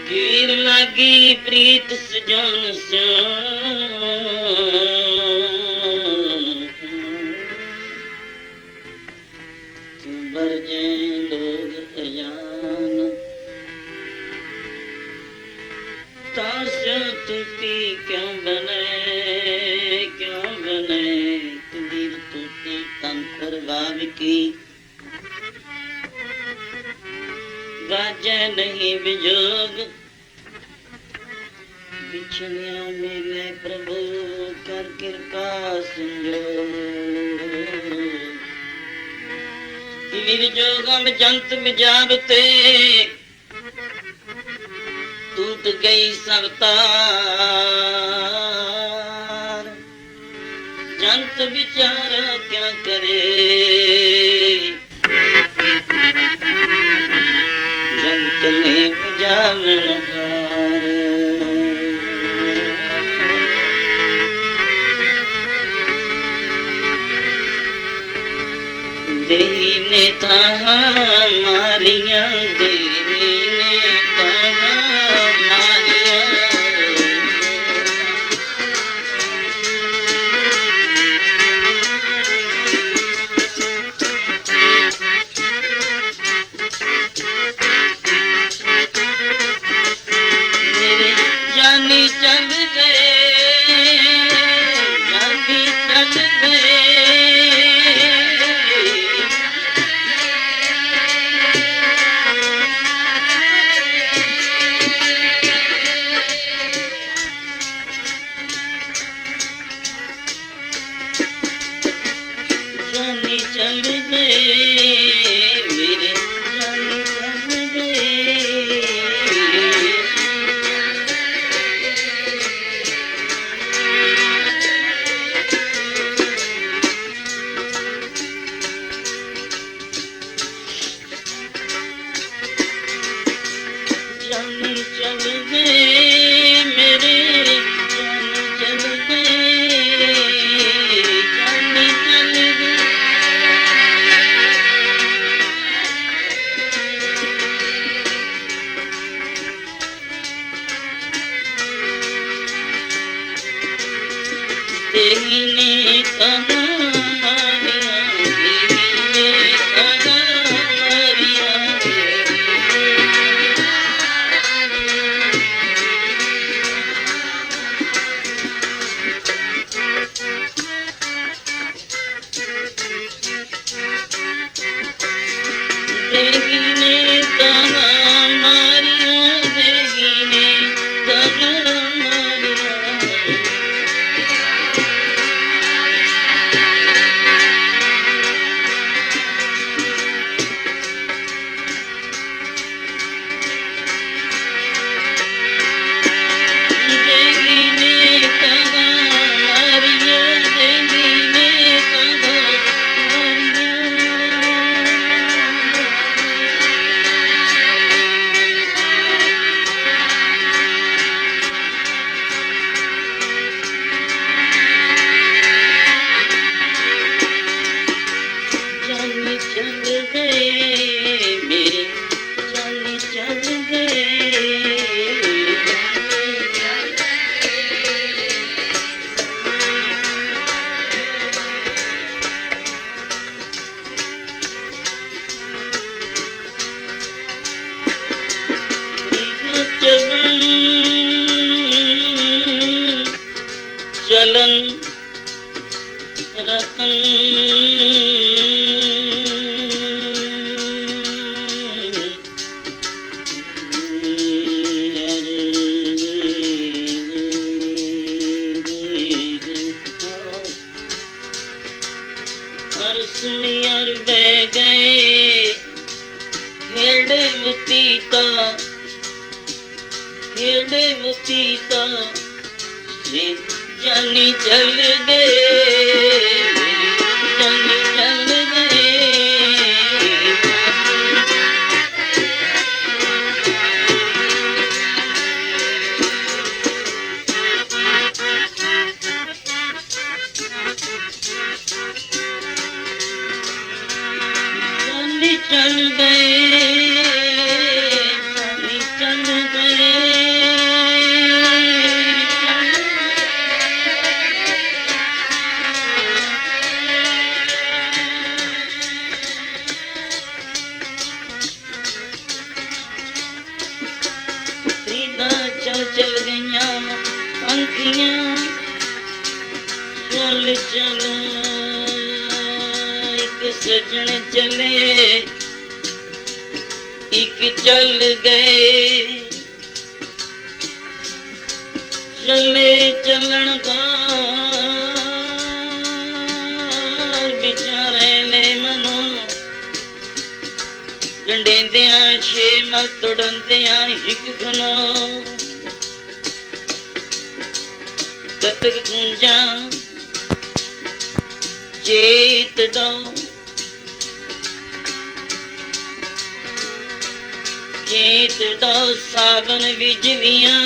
हीर लागी प्रीत सजान तू बरजे लोग अजान ताश तू पी क्यों बने कबीर तूती तन प्रभाव की बाजे नहीं विजोग बिछड़िया मिले प्रभु कर कृपा संजोग जोगम जंत बिजाबते टूट गई सब तार जंत बिचारा क्या करे जंत ने बिजावन हार देही ने ताहा मारिया देही ने ताहा मारिया मेरे जानी चल गए जानी चल गए चल गए मेरे जाने चल गए जाने चल गए मेरे जाने चल गए जाने चल गए देही ने कहा मारिया देही ने कहा मारिया देही ने कहा मारिया देही ने कहा मारिया चल गए मेरे जाने चल गए चलन रतन सुनियर बह गए खेड़े मुतीता जानी चल गए जानी चल गए जानी चल गए जानी चल गए चल एक सजन चले एक चल गए चले चलन का बिचारे ने मनो गंडेंदिया छे मत तोड़ंदिया हिक घनो कतक गुंजा चेत दो चेत दो सावन बिजलियां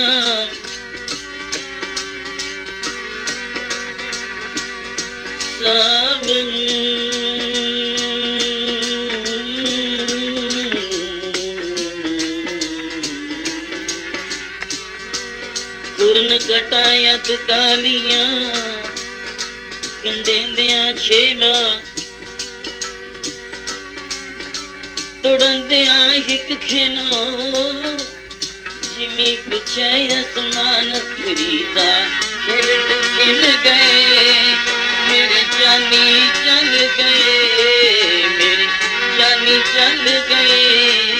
सावन सुरन कटाया कालियां कंडेंदिया छेला तोड़ंदिया हिक खेनो जिमी पुछे आसमान खरीदा खेल किन गए मेरे जानी चल गए मेरे जानी चल गए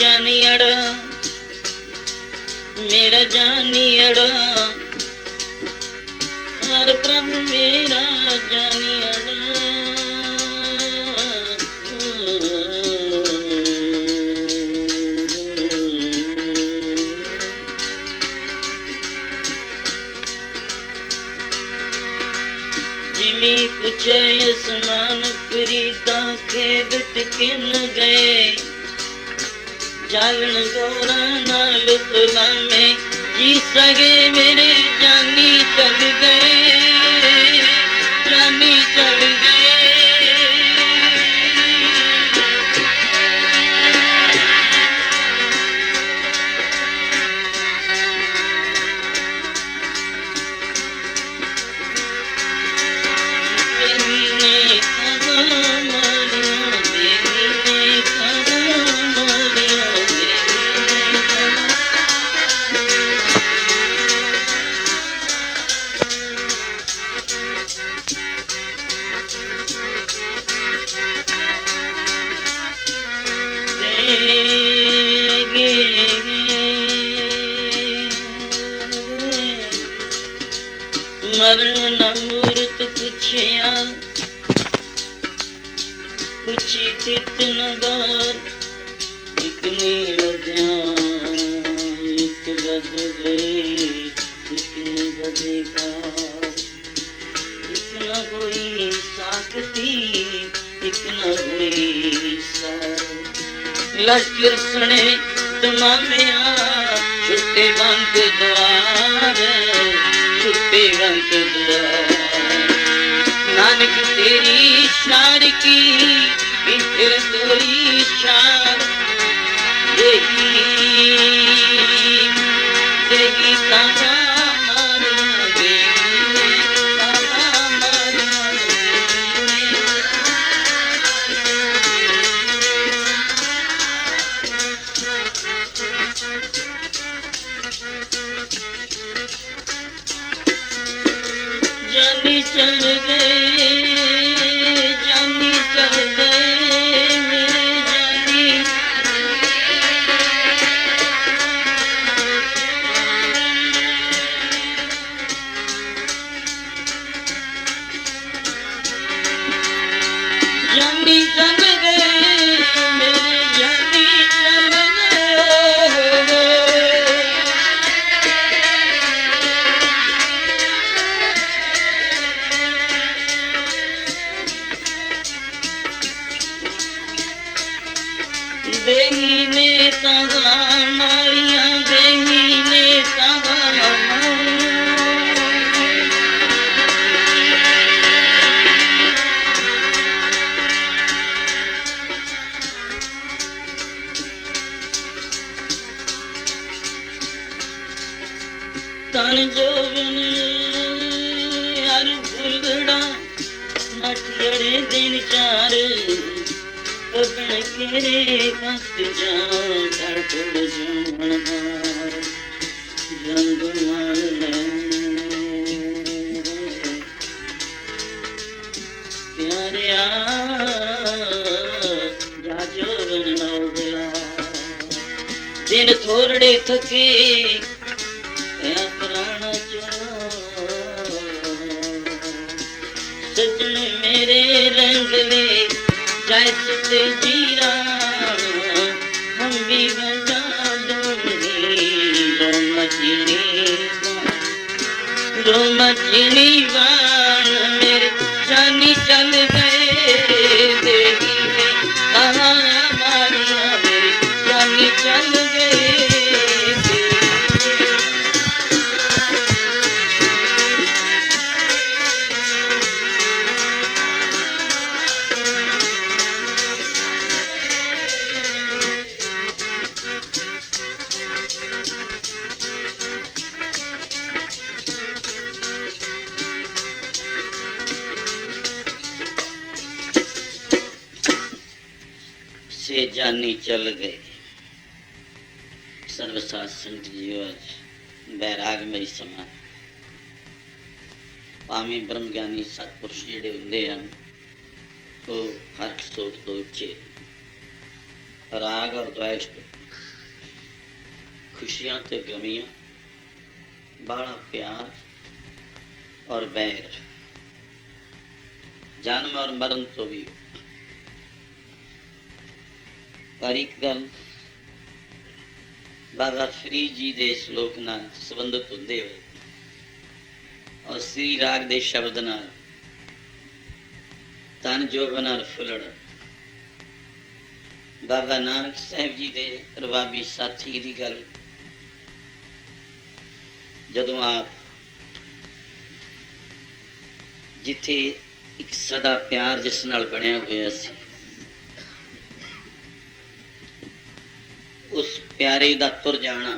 जानी अड़ा मेरा जानी अड़ा हर प्रभु मेरा जानी अड़ा जिमी पूछे आसमान खरीदा खेद किन गए जालन गोरा नाल तुला में जी सगे मेरे जानी चल गए जानी चल गए मरण मूर्त पूछिया पूछी तित नगार एक नील ध्यान एक गद गई एक निगदेगार एक न कोई साकती एक न हुई सार लश्कर सुने तमामिया छुट्टे बंद द्वार छुट्टे बंद द्वार नानक तेरी शार की फिर कोई शार देगी देगी तारा मारिया देगी तारा मारिया जानी चल गए जानी चल गए मेरे जानी जानी चल गए मेरे जानी चल देही ने तागा मारिया देही ने तागा तन जो तेरे दिन चार कबण केरे मत जा ठाकुर जूणहार रंग मान ले प्यारिया जाजो बनना गया दिन थोड़े थके प्राण सजन मेरे रंग ले जैसे जीरा हम भी बजा दो मछली बाण मेरे जानी चल गए देवी में कहाँ मारिया मेरी जानी चल गए से जानी चल गए। सर्वसात संत जीओ बैरागमई समा भावें ब्रह्म ज्ञानी सतपुरुष जिहड़े हुंदे हन वो हर सोच तो उच्चे राग और द्वेष खुशियां ते गमियां बड़ा प्यार और बैर जन्म और मरण तो भी पर एक गल बाबा फरीद जी दे श्लोक नाल संबंधित होंदे होए और श्री राग दे शब्द नाल तन जोबन नाल फुलड़ बाबा नानक साहब जी दे रवाबी साथी दी गल जदों आप जिथे एक सदा प्यार जिस नाल बनिया होया सी उस प्यारे दा तुर जाना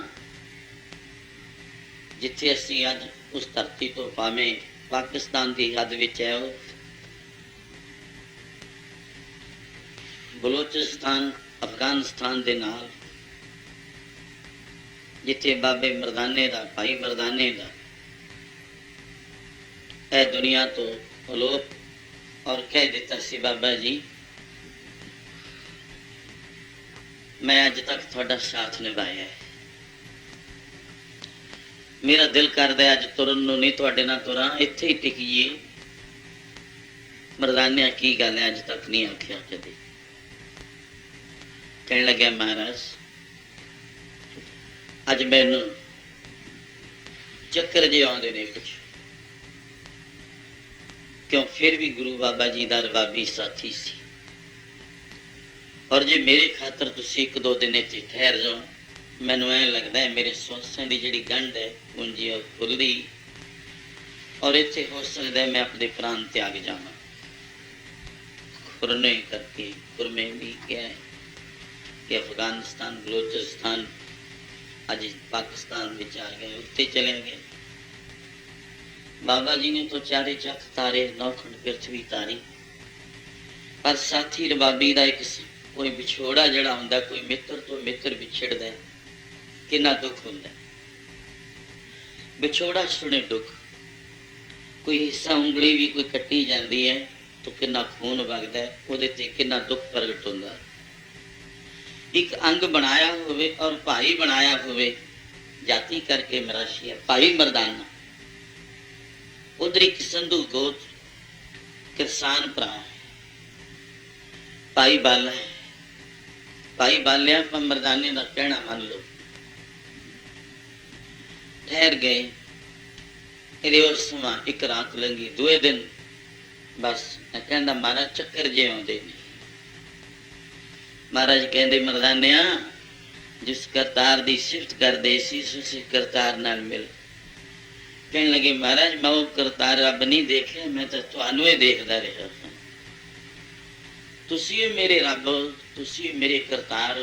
जिथे असी अज उस धरती तो भावें पाकिस्तान की हद विच है बलोचिस्तान अफगानिस्तान दे नाल जिथे बाबे मरदाने दा भाई मरदाने दा ए दुनिया तो अलोप और कह दिता सी बाबा जी मैं अज तक थोड़ा साथ निभाया है मेरा दिल करदा अज तुरन नूं नहीं तुहाडे नाल तुरां इत्थे ही टिकीए मरदानिया की गल है अज तक नहीं आख्या कदे कहने लगे महाराज अज मैनूं चक्कर जे आउंदे ने कुछ क्यों फिर भी गुरु बाबा जी दा रवाबी साथी सी और जे मेरे खातर तुसीं एक दो दिन इत्थे ठहर जाओ मैनूं ऐ लगदा है मेरे सांसां दी जिहड़ी गंढ है पूंजी और खुलदी और इत्थे हो सकदा है मैं अपने प्राण त्याग जावां खुरने करके खुरमे भी क्या है कि अफगानिस्तान बलोचिस्तान अज पाकिस्तान विच आ गए उत्ते चले गए बाबा जी ने तो चारे चक तारे नौखंड पृथ्वी तारी पर साथी रबाबी का एक कोई विछोड़ा जड़ा हुंदा कोई मित्र तो मित्र विछड़दा है कितना दुख हुंदा विछोड़ा सुने दुख कोई हिस्सा उंगली भी कोई कट्टी जाती है तो कितना खून वगदा है उहदे ते कितना दुख प्रगट हुंदा एक अंग बनाया होवे और भाई बनाया होवे जाति करके मराशिया भाई मरदाना उधर एक संधु गोत किसान भरा है भाई बाला है भाई बालिया पर मरदाने का कहना मान लो ठहर गए समा एक रात लंघी दूए दिन बस कहना महाराज चक्कर जे आउंदे ने महाराज कहते मरदानिया जिस करतार की सिफत करते सी उस करतार नाल मिल कहने लगे महाराज मैं वो करतार रब नहीं देखे मैं तो तुहानू ही देखता रहा तुसी मेरे रब तुसी मेरे करतार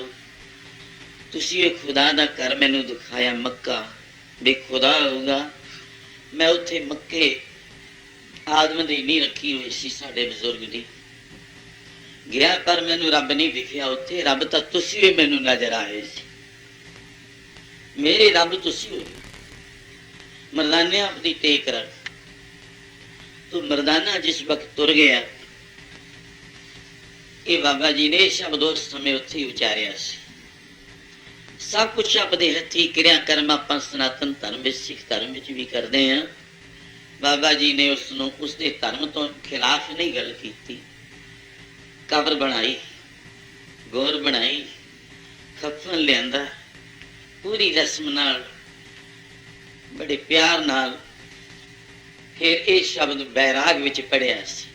तुसी खुदा दा घर मैनू दिखाया मक्का भी खुदा होगा मैं उत्थे मक्के आदम दी नहीं रखी हुई सी साडे बुजुर्ग दी ਗਿਆ ਪਰ ਮੈਨੂੰ ਰੱਬ ਨਹੀਂ ਦਿਖਿਆ ਉੱਥੇ। ਰੱਬ ਤਾਂ ਤੁਸੀਂ ਵੀ ਮੈਨੂੰ ਨਜ਼ਰ ਆਏ ਸੀ, ਮੇਰੇ ਰੱਬ ਤੁਸੀਂ ਹੋ। ਮਰਦਾਨੇ ਆਪਣੀ ਟੇਕ ਰੱਖ। ਤੂੰ ਮਰਦਾਨਾ ਜਿਸ ਵਕਤ ਤੁਰ ਗਿਆ, ਇਹ ਬਾਬਾ ਜੀ ਨੇ ਸ਼ਬਦ ਉਸ ਸਮੇਂ ਉੱਥੇ ਹੀ ਉਚਾਰਿਆ ਸੀ। ਸਭ ਕੁਛ ਆਪਦੇ ਹੱਥੀਂ ਕਿਰਿਆ ਕਰਮ ਆਪਾਂ ਸਨਾਤਨ ਧਰਮ ਵਿੱਚ, ਸਿੱਖ ਧਰਮ ਵਿੱਚ ਵੀ ਕਰਦੇ ਹਾਂ। ਬਾਬਾ ਜੀ ਨੇ ਉਸਨੂੰ ਉਸਦੇ ਧਰਮ ਤੋਂ ਖਿਲਾਫ ਨਹੀਂ ਗੱਲ ਕੀਤੀ। ਕਬਰ ਬਣਾਈ, ਗੌਰ ਬਣਾਈ, ਖਫਨ ਲਿਆਂਦਾ, ਪੂਰੀ ਰਸਮ ਨਾਲ, ਬੜੇ ਪਿਆਰ ਨਾਲ। ਫਿਰ ਇਹ ਸ਼ਬਦ ਬੈਰਾਗ ਵਿੱਚ ਪੜਿਆ ਸੀ,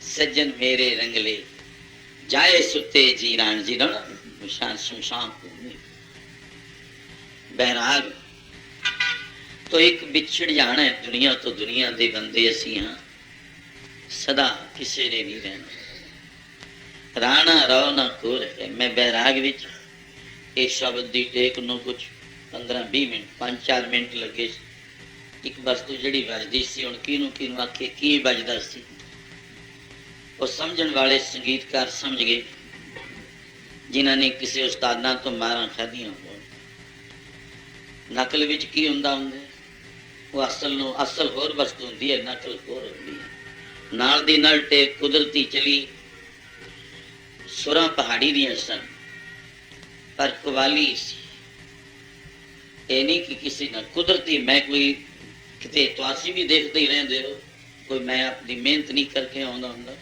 ਸੱਜਣ ਮੇਰੇ ਰੰਗਲੇ ਜਾਏ ਸੁੱਤੇ ਜੀਰਾਨ ਜੀਰਣ ਨਿਸ਼ਾਨ ਸ਼ਮਸ਼ਾਨ ਭੂਮੀ। ਬੈਰਾਗ ਤੋਂ ਇੱਕ ਵਿਛੜ ਜਾਣਾ ਹੈ ਦੁਨੀਆ ਤੋਂ। ਦੁਨੀਆ ਦੇ ਬੰਦੇ ਅਸੀਂ ਹਾਂ, ਸਦਾ ਕਿਸੇ ਨੇ ਨਹੀਂ ਰਹਿਣਾ। ਰਾਣਾ ਰੋ ਨਾ ਕੋਰ ਹੈ। ਮੈਂ ਬੈਰਾਗ ਵਿੱਚ ਇਹ ਸ਼ਬਦ ਦੀ ਟੇਕ ਨੂੰ ਕੁਝ 15-20 ਮਿੰਟ, 5-4 ਮਿੰਟ ਲੱਗੇ। ਇੱਕ ਵਸਤੂ ਜਿਹੜੀ ਵੱਜਦੀ ਸੀ, ਹੁਣ ਕਿਹਨੂੰ ਆਖੇ ਕੀ ਵੱਜਦਾ ਸੀ, ਉਹ ਸਮਝਣ ਵਾਲੇ ਸੰਗੀਤਕਾਰ ਸਮਝ ਗਏ, ਜਿਨ੍ਹਾਂ ਨੇ ਕਿਸੇ ਉਸਤਾਦਾਂ ਤੋਂ ਮਾਰਾਂ ਖਾਧੀਆਂ ਹੋਣ। ਨਕਲ ਵਿੱਚ ਕੀ ਹੁੰਦਾ ਉਹ ਅਸਲ ਹੋਰ ਵਸਤੂ ਹੁੰਦੀ ਹੈ, ਨਕਲ ਹੋਰ ਹੁੰਦੀ ਹੈ। ਨਾਲ ਦੀ ਨਾਲ ਟੇਕ ਕੁਦਰਤੀ ਚਲੀ। ਸੁਰਾਂ ਪਹਾੜੀ ਦੀਆਂ ਸਨ, ਪਰ ਕਵਾਲੀ ਸੀ। ਇਹ ਨਹੀਂ ਕਿ ਕਿਸੇ ਨਾਲ ਕੁਦਰਤੀ, ਮੈਂ ਕੋਈ ਕਿਤੇ ਤੁਸੀਂ ਵੀ ਦੇਖਦੇ ਹੀ ਰਹਿੰਦੇ ਹੋ, ਕੋਈ ਮੈਂ ਆਪਣੀ ਮਿਹਨਤ ਨਹੀਂ ਕਰਕੇ ਆਉਂਦਾ ਹੁੰਦਾ,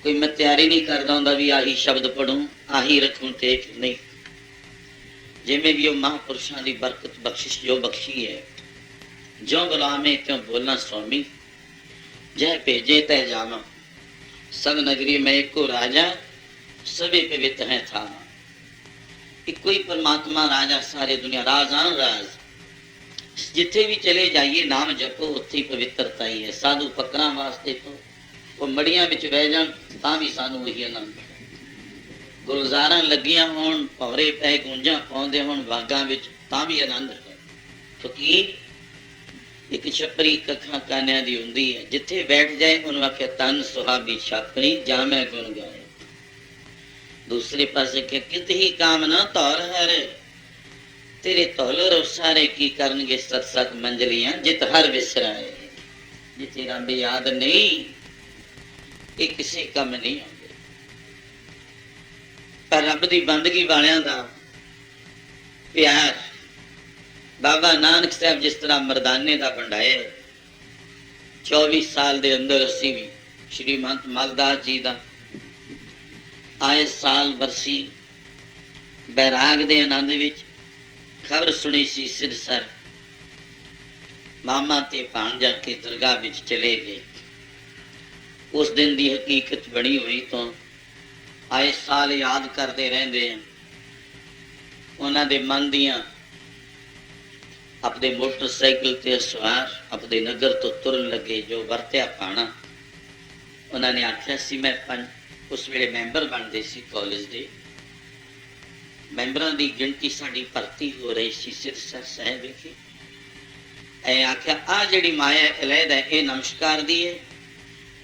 ਕੋਈ ਮੈਂ ਤਿਆਰੀ ਨਹੀਂ ਕਰਦਾ ਹੁੰਦਾ ਵੀ ਆਹੀ ਸ਼ਬਦ ਪੜੂੰ, ਆਹੀ ਰੱਖੂੰ ਟੇਕ। ਨਹੀਂ, ਜਿਵੇਂ ਵੀ ਉਹ ਮਹਾਂਪੁਰਸ਼ਾਂ ਦੀ ਬਰਕਤ ਬਖਸ਼ਿਸ਼ ਜੋ ਬਖਸ਼ੀ ਹੈ, ਜੋ ਗੁਲਾਮੇ ਤਿਉ ਬੋਲਣਾ ਸੁਆਮੀ, ਜੈ ਭੇਜੇ ਤੈ ਜਾਵਾਂ, ਸਭ ਨਗਰੀ ਮੈਂ ਇੱਕੋ ਰਾਜਾ, ਸਭੇ ਪਵਿੱਤ ਹੈ ਥਾਵਾਂ। ਇੱਕੋ ਹੀ ਪਰਮਾਤਮਾ ਰਾਜਾ, ਸਾਰੇ ਦੁਨੀਆ ਰਾਜਾਨ ਰਾਜ। ਜਿੱਥੇ ਵੀ ਚਲੇ ਜਾਈਏ ਨਾਮ ਜਪੋ, ਉੱਥੇ ਹੀ ਪਵਿੱਤਰਤਾ ਹੀ ਹੈ। ਸਾਧੂ ਫਕਰਾਂ ਵਾਸਤੇ ਤੋਂ ਉਹ ਮੜੀਆਂ ਵਿੱਚ ਬਹਿ ਜਾਣ ਤਾਂ ਵੀ ਸਾਨੂੰ ਉਹੀ ਆਨੰਦ। ਗੁਲਜ਼ਾਰਾਂ ਲੱਗੀਆਂ ਹੋਣ, ਭੌਰੇ ਪੈ ਗੂੰਜਾਂ ਪਾਉਂਦੇ ਹੋਣ ਬਾਗਾਂ ਵਿੱਚ, ਤਾਂ ਵੀ ਆਨੰਦ ਹੈ। ਫਕੀਰ ਇੱਕ ਛੱਪਰੀ ਕੱਖਾਂ ਕਾਨਿਆਂ ਦੀ ਹੁੰਦੀ ਹੈ, ਜਿੱਥੇ ਬੈਠ ਜਾਏ ਉਹਨੂੰ ਆਖਿਆ ਤਨ ਸੁਹਾਬੀ ਛਾਪਰੀ ਜਾਂ ਮੈਂ ਗੁਣ ਗਾਏ। ਦੂਸਰੇ ਪਾਸੇ ਕਿ ਕਿਤ ਹੀ ਕਾਮ ਨਾ ਧੌਰ ਹਰ, ਤੇਰੇ ਧੌਲਰ ਸਾਰੇ ਕੀ ਕਰਨਗੇ ਸਤ ਸਤ ਮੰਜ਼ਲੀਆਂ, ਜਿਤ ਹਰ ਵਿਸਰਾਏ। ਜਿੱਥੇ ਰੱਬ ਯਾਦ ਨਹੀਂ, ਇਹ ਕਿਸੇ ਕੰਮ ਨਹੀਂ ਆਉਂਦੇ। ਪਰ ਰੱਬ ਦੀ ਬੰਦਗੀ ਵਾਲਿਆਂ ਦਾ ਪਿਆਰ, ਬਾਬਾ ਨਾਨਕ ਸਾਹਿਬ ਜਿਸ ਤਰ੍ਹਾਂ ਮਰਦਾਨੇ ਦਾ ਵੰਡਾਇਆ, 24 ਸਾਲ ਦੇ ਅੰਦਰ ਅਸੀਂ ਵੀ ਸ਼੍ਰੀ ਮਹੰਤ ਮਲਦਾਸ ਜੀ ਦਾ ਆਏ ਸਾਲ ਵਰਸੀ ਬੈਰਾਗ ਦੇ ਆਨੰਦ ਵਿੱਚ ਖਬਰ ਸੁਣੀ ਸੀ। ਸਿਰਸਰ ਮਾਮਾ ਤੇ ਭਾਣਜਾ ਕੇ ਦਰਗਾਹ ਵਿੱਚ ਚਲੇ ਗਏ। ਉਸ ਦਿਨ ਦੀ ਹਕੀਕਤ ਬਣੀ ਹੋਈ ਤੋਂ ਆਏ ਸਾਲ ਯਾਦ ਕਰਦੇ ਰਹਿੰਦੇ ਹਨ। ਉਹਨਾਂ ਦੇ ਮਨ ਦੀਆਂ ਆਪਣੇ ਮੋਟਰਸਾਈਕਲ ਤੇ ਸਵਾਰ ਆਪਣੇ ਨਗਰ ਤੋਂ ਤੁਰਨ ਲੱਗੇ। ਜੋ ਵਰਤਿਆ ਪਾਣਾ ਉਹਨਾਂ ਨੇ ਆਖਿਆ ਸੀ, ਮੈਂ ਉਸ ਵੇਲੇ ਮੈਂਬਰ ਬਣਦੇ ਸੀ ਕਾਲਜ ਦੇ, ਮੈਂਬਰਾਂ ਦੀ ਗਿਣਤੀ ਸਾਡੀ ਭਰਤੀ ਹੋ ਰਹੀ ਸੀ ਸਿਰਸਰ ਸਾਹਿਬ ਵਿਖੇ। ਇਹ ਆਖਿਆ ਆ ਜਿਹੜੀ ਮਾਇਆ ਅਲੈਦਾ ਇਹ ਨਮਸਕਾਰ ਦੀ ਹੈ,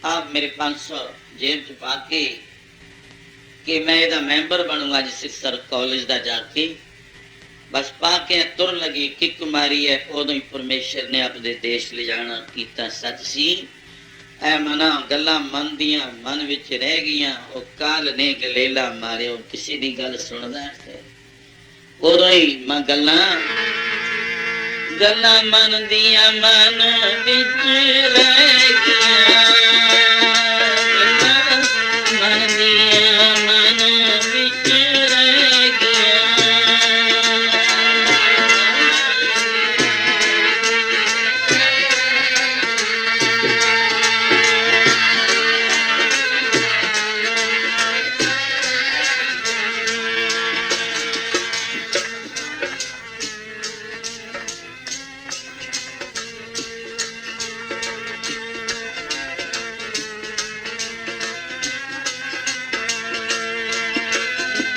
ਆਪ ਮੇਰੇ 500 ਜੇਬ ਚ ਪਾ ਕੇ ਕਿ ਮੈਂ ਇਹਦਾ ਮੈਂਬਰ ਬਣੂੰਗਾ ਅੱਜ ਸਿਰਸਰ ਕਾਲਜ ਦਾ ਜਾ ਕੇ। ਬਸ ਪਾ ਕੇ ਤੁਰਨ ਲੱਗੀ, ਕਿੱਕ ਮਾਰੀ ਹੈ, ਉਦੋਂ ਹੀ ਪਰਮੇਸ਼ਰ ਨੇ ਆਪਣੇ ਦੇਸ਼ ਲਿਜਾਣਾ ਕੀਤਾ। ਸੱਚ ਸੀ ਐ ਮਨਾ ਗੱਲਾਂ ਮਨ ਦੀਆਂ ਮਨ ਵਿੱਚ ਰਹਿ ਗਈਆਂ। ਉਹ ਕਾਲ ਨੇ ਗਲੇਲਾ ਮਾਰਿਓ, ਕਿਸੇ ਦੀ ਗੱਲ ਸੁਣਦਾ ਹੈ ਉਦੋਂ ਹੀ ਮੈਂ ਗੱਲਾਂ ਮਨ ਦੀਆਂ ਮਨ ਵਿੱਚ ਰਹਿ ਗਈਆਂ। ਗੱਲਾਂ ਮਨ ਦੀਆਂ ਮਨ ਵਿੱਚ ਰਹਿ ਗਈਆਂ।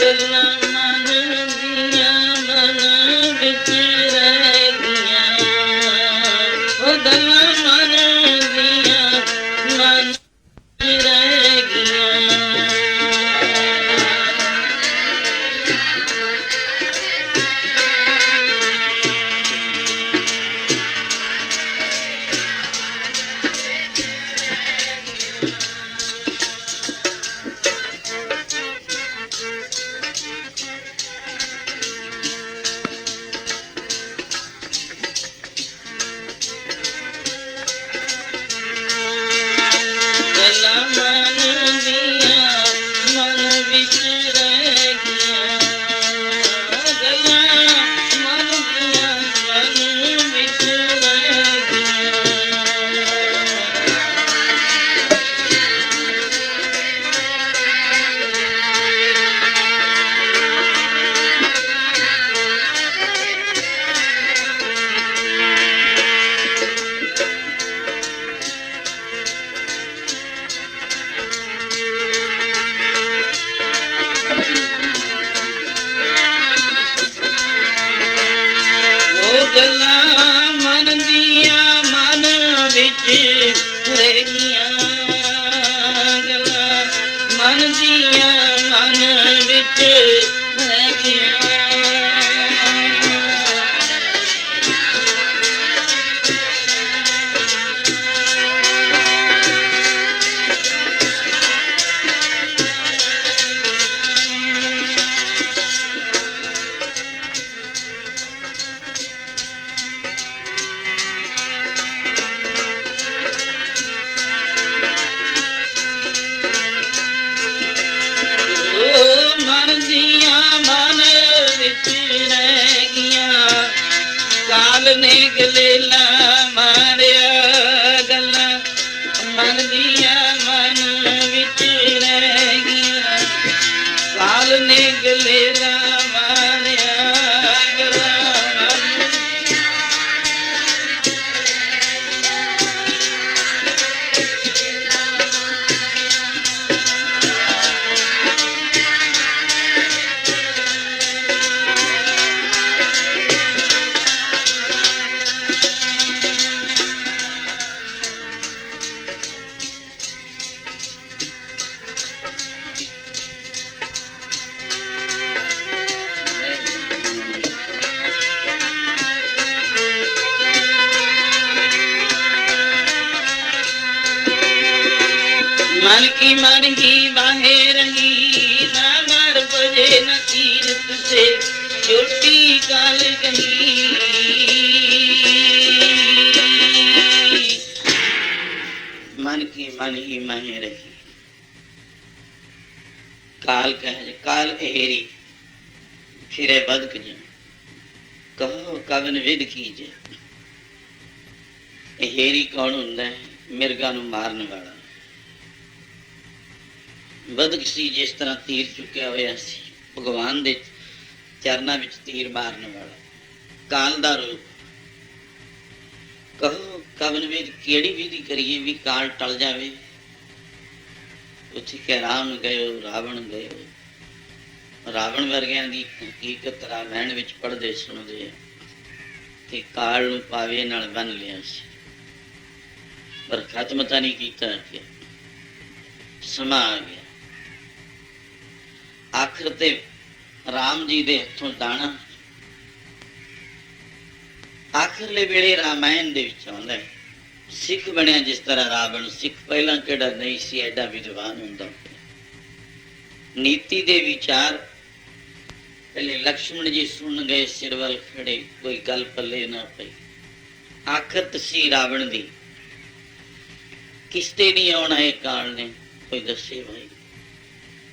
ਗੱਲਾਂ ਮਨ ਦੀਆਂ ਮਨ ਵਿੱਚ ਰਹਿ ਗਈਆਂ। ਉਹ ਗੱਲਾਂ ਮਨ ਦੀਆਂ ਮਨ ਵਿੱਚ ਰਹਿ ਗਈਆਂ। ਕਾਲ ਨੇ ਗਲੇਲਾ ਮਾਰਿਆ, ਗੱਲਾਂ ਮਨ ਦੀਆਂ ਮਨ ਵਿੱਚ ਰਹਿ ਗਈਆਂ। ਕਾਲ ਨੇ ਗਲੇਲਾ ਮਾਰਿਆ, ਗੱਲਾਂ मन की मन ही बाहे रही, ना मर बजे न तीरथ से छोटी काल गही। मन की मन ही माहे रही, काल कहे काल हेरी फिरे बदक जा, कहो कवन विध कीजे। हेरी कौन हुंदा है? मिर्गा नूं मारन वाला। बदक सी जिस तरह तीर चुकिया होया सी, भगवान दे चरना विच तीर मारन वाला। काल दा रूप, कहो कवन विध केड़ी विधि करिए भी काल टल जावे। उत्थे कह राम गयो रावण गयो। रावण वर्गियां दी हकीकत रामायण विच पढ़दे सुणदे कि काल नूं पावे नाल बन लिया सी, पर खत्म तां नहीं कीता कि समा आ गया। आखिर ते राम जी दे हथों दाना आखिरले वेले रामायण दे विच आउंदा है। सिख बनिया जिस तरह रावण सिख पहला केड़ा नहीं सी एडा विद्वान हुंदा। नीति दे विचार पहले लक्ष्मण जी सुन गए, सिर वल खड़े, कोई गल पल्ले ना पई। आखिरत सी रावण दी, किसते नहीं आना है काल ने, कोई दसे भाई।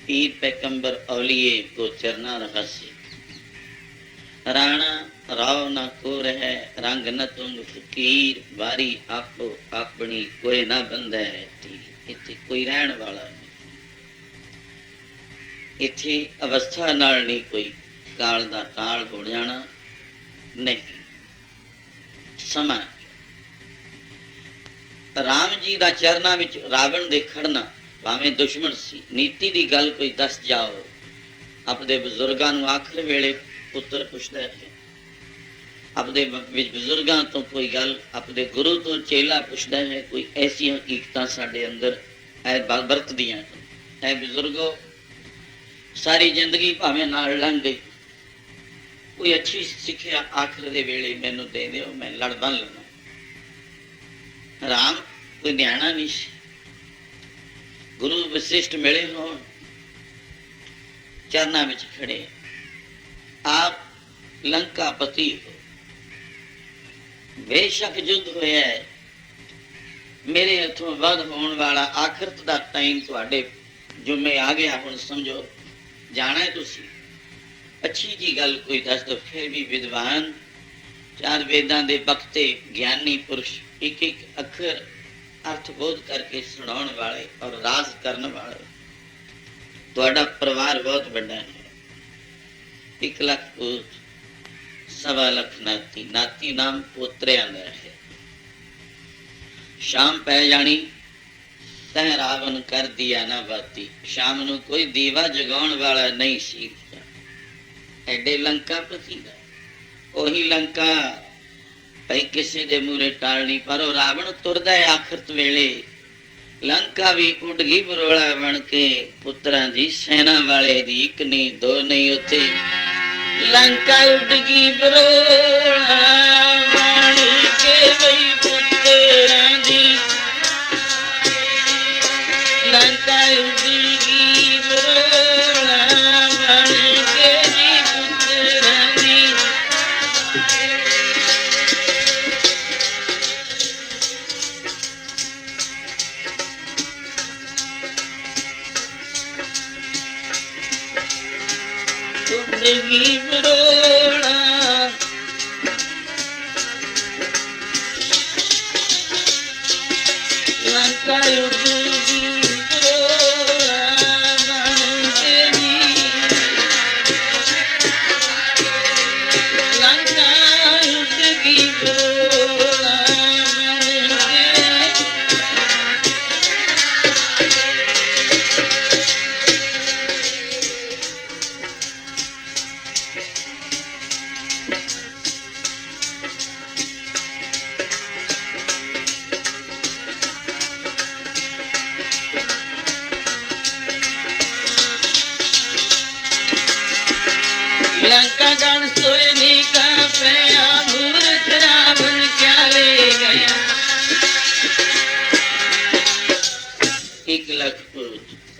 पीर पैगंबर औलिए को चरना रहस्य, राणा राव ना को रह रंग न तुंग फकीर, बारी आपो अपनी कोई ना बंदा है तीर। इत्थे कोई रहन वाला नहीं, इत्थे अवस्था नाल नहीं कोई काल दा काल हो जाना नहीं। समा राम जी दा चरना विच रावण दे खड़ना भावें दुश्मन सी। नीति दी गल कोई दस जाओ, अपने बजुर्गां नूं आखिर वेले पुत्र पुछदा है, अपने बजुर्गां तो कोई गल अपने गुरु तो चेला पुछदा है। कोई ऐसी हकीकतां साडे अंदर बरतदियां है। बुजुर्गो सारी जिंदगी भावें नाल लंघ गई, कोई अच्छी सिक्ख्या आखिर दे वेले मैनूं दे दिओ, मैं लड़ बन लवां। राम कोई न्याणा नहीं सी, गुरु वशिष्ठ मिले हो, चरना विच खड़े, आप लंका पति हो। बेशक युद्ध होया है, मेरे हथों वध होने वाला आखिरत दा टाइम तुहाडे जुम्मे आ गया। हुण समझो जाना है तुसी, अच्छी जी गल कोई दस दो। फिर भी विद्वान चार वेदां दे बख्ते ज्ञानी पुरुष एक एक अखर अर्थबोध करके सुनाउण वाले और राज करने वाले। तुहाडा परिवार बहुत बड़ा है, 1 लाख पूत, 1.25 लाख नाती। नाती नाम पोतरियां दा है। शाम पै जानी तह रावण कर दिया ना बाती। शाम नूं कोई दीवा जगाउण वाला नहीं सी। एडे लंका पति दा ओही लंका भाई किसी दे मूरे टालनी, पर वो रावण तुरदा है आखिरत वेले। लंका भी उड़ गई बरोड़ा बन के, पुत्रां दी सेना वाले दी एक नहीं दो नहीं उत्थे लंका उड़ गई बरोड़ा बन के, भाई पुत्रां दी लंका उड़ गई बरोड़ा बन के जी पुत्रां दी। जिंदगी बरोड़ा लंका गण सोए नी का प्रया मूर्ख रावण क्या ले गया। एक लख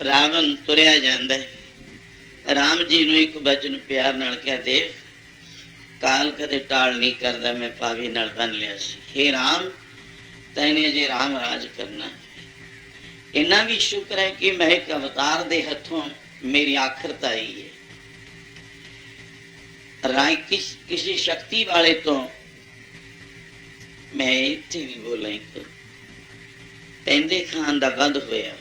रावण तुरया जांदा है। राम जी ਨੂੰ ਇੱਕ ਬਚਨ ਪਿਆਰ ਨਾਲ ਕਹਦੇ ਕਾਲ ਕਦੇ ਟਾਲ ਨਹੀਂ ਕਰਦਾ ਮੈਂ ਪਾਵੀ ਨਾਲ ਬੰਨ ਲਿਆ ਸੀ। हे ਰਾਮ ਤੈਨੇ ਜੇ ਰਾਮ ਰਾਜ ਕਰਨਾ ਇੰਨਾ ਵੀ ਸ਼ੁਕਰ ਹੈ ਕਿ ਮੈਂ ਇੱਕ ਅਵਤਾਰ ਦੇ ਹੱਥੋਂ ਮੇਰੀ ਆਖਰਤ ਆਈ ਹੈ। ਰਾਏ किसी शक्ति वाले तो मैं इत्थे भी बोला पेंदे खान दा बंद होया।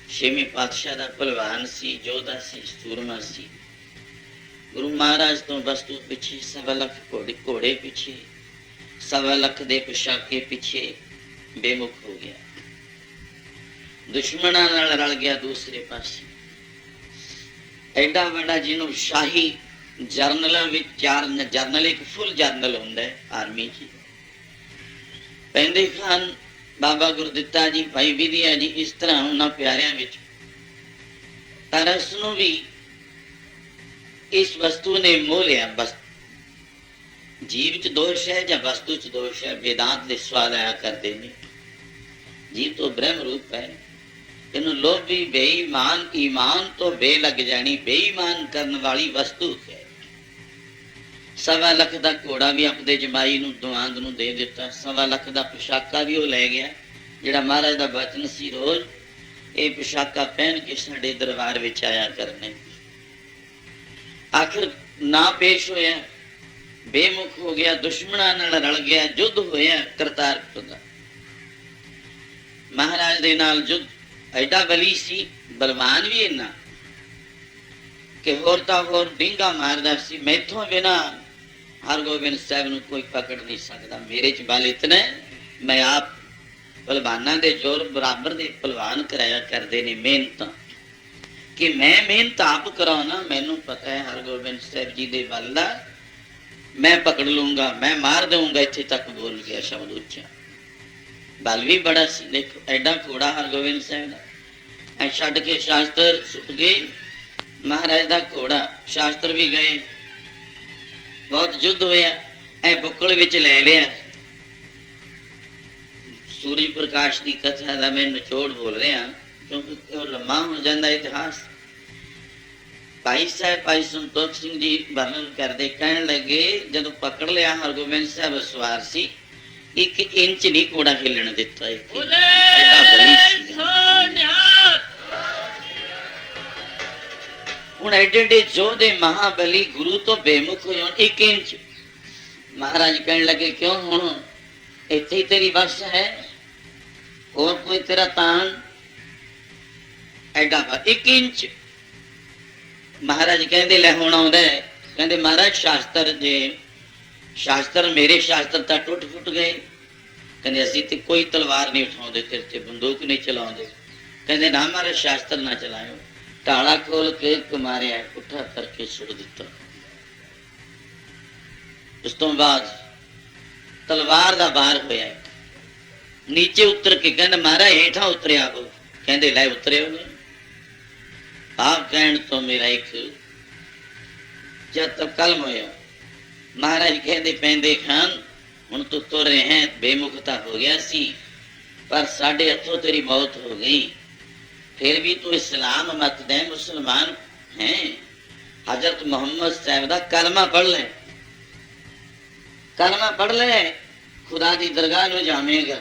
छेवें पातशाह दा पहलवान सी, जोधा सी, सूरमा सी। गुरु महाराज तो वस्तु पिछे 1.25 लाख घोड़े पिछे 1.25 लाख दे पोशाके पिछे बेमुख हो गया। दुश्मना नाल रल गया दूसरे पासे। एडा बड़ा जिन्हों शाही जरनल जरनल एक फुल जरनल होंदा है आर्मी जी। पेंदे खान बाबा गुरदित्ता जी भाई विधिया जी इस तरह उन्होंने प्यारियां विच तरस नूं भी इस वस्तु ने मोह लिया। बस जीव च दोष है या वस्तु च दोष है वेदांत दे सवाल आया करते ने। जीव तो ब्रह्म रूप है। इन्हों लोभी बेईमान ईमान तो बे लग जानी बेईमान करने वाली वस्तु है। 1.25 लाख का घोड़ा भी अपने जमाई नूं दवांद नूं दे दिता। 1.25 लाख का पोशाका भी वो लै गया जिहड़ा महाराज का बचन सी रोज ये पोशाका पहन के साडे दरबार विच आया करने। आखिर ना पेश होया बेमुख हो गया दुश्मनां नाल रल गया युद्ध होया करतारपुर दा। महाराज दे नाल युद्ध एडा बली सी बलवान भी इन्ना कि होर तां होर डिंगा मारदा सी। मैथों बिना हरगोबिंद साहब नूं कोई पकड़ नहीं सकता। मेरे च बल इतना है मैं आप पहलवाना दे जोर बराबर दे पहलवान कराया करते ने मेहनत कि मैं मेहनत आप कराना। मैनू पता है हरगोबिंद साहब जी दे बल दा मैं पकड़ लूंगा मैं मार दूंगा। इत्थे तक बोल गया शब्द उच्चा। बल भी बड़ा सी। देखो एडा घोड़ा हरगोबिंद साहब का छड्ड के शास्त्र सुट गए। महाराज का घोड़ा शास्त्र भी गए बहुत युद्ध होया। ऐ बुक्कल विच लै लिया। सूरज प्रकाश की कथा का मैं निचोड़ बोल रहा क्योंकि लम्मा हो जाता इतिहास। भाई साहब भाई संतोख सिंह जी वर्णन करते कहन लगे जब पकड़ लिया हरगोबिंद साहब सवार सी 1 इंच नहीं घोड़ा हिलण दिता। हुण एडे एडे जोधे महाबली गुरु तो बेमुख हो 1 इंच। महाराज कहने लगे क्यों हुण इत्थे ही तेरी बस है और कोई तेरा तान एडा 1 इंच। महाराज कहते लै हुण आउंदा है। कहते महाराज शास्त्र जे शास्त्र मेरे शास्त्र तो टुट फुट गए। कहते असीं ते कोई तलवार नहीं उठाउंदे तेरे ते बंदूक नहीं चलाउंदे। कहते ना महाराज शास्त्र ना चलायो। टाला खोल के मारिया पुट्ठा करके सुट दिता। उस तो बाद तलवार का बार होया नीचे उतर के कहना महाराज हेठा उतरे आप। कहते लै उतरे आप कहन तो मेरा एक जब तक कलम होया। महाराज कहते पेंदे खान हुण तू तुर रहे हैं बेमुखता हो गया सी पर साढ़े हथों तेरी मौत हो गई। फिर भी तू इस्लाम मत दे मुसलमान है। हजरत मोहम्मद साहब का कलमा पढ़ ले। कलमा पढ़ ले खुदा की दरगाह में जावेगा।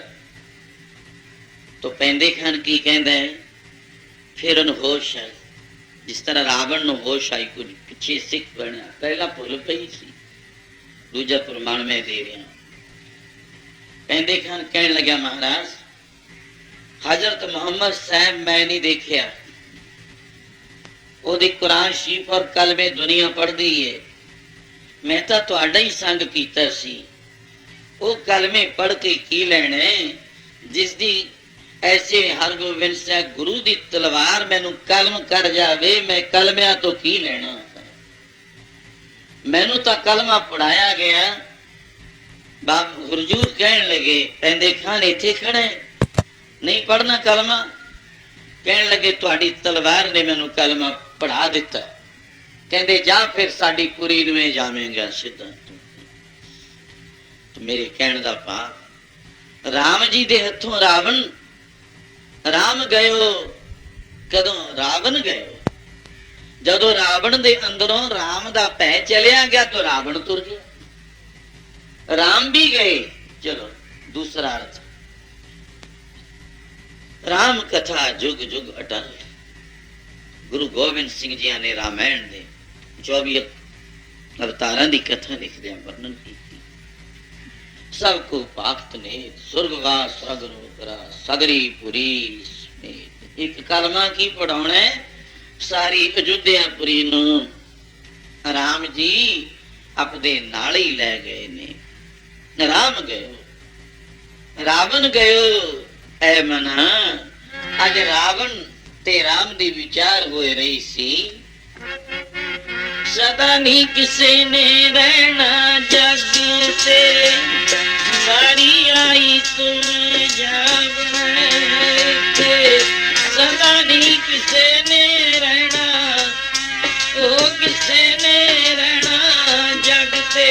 तो पेंदे खान की कहता है फिर उन होश आई जिस तरह रावण ਨੂੰ होश आई कुछ पिछे सिख बनया। पहला भुल पई सी दूजा प्रमाण मैं दे रहा। पेंदे खान कहने लगा महाराज हजरत मोहम्मद साहब मैं नहीं देखिया। ओदी कुरान शरीफ और कलमे दुनिया पढ़ती है। मैं तो तुहाडा ही संग कीता सी। वो कलमे पढ़ के की लेने जिसदी ऐसे हरगोबिंद साहब गुरु दी तलवार मैनू कलम कर जावे मैं कलमिया तो की लेना। मैनू तो कलमा पढ़ाया गया। बाप हुजूर कहन लगे पैंदे खान इत्थे खड़ा है, नहीं पढ़ना कलमा? कहन लगे तुहाडी तलवार ने मैनू कलमा पढ़ा दिता। कहंदे जा फिर साडी पुरी में जावेंगा सीधा। तो मेरे कहण दा भाव राम जी दे हथों रावण, राम गयो कदों? रावण गयो जदों रावण दे अंदरों राम दा पै चलिया गया तो रावण तुर गया। राम भी गए। चलो दूसरा अर्थ, राम कथा जुग जुग अटल। गुरु गोबिंद सिंह जी ने रामायण दे 24 अवतारां दी कथा लिखदे वर्णन की। सब को पाक्त ने सुरगवास सगरो करा सगरी पुरी समेत। एक कलमा की पढ़ाउणा है सारी अयोध्यापुरी नू राम जी अपने नाल ही लै गए ने। राम गयो रावण गयो। ऐ मना अज रावण ते राम दी विचार होए रही सी। सदा नहीं किसे ने रहना जग ते, बारी आई तुम जावने ते। सदा नहीं किसे ने रहना, ओ किसे ने रहना जग ते,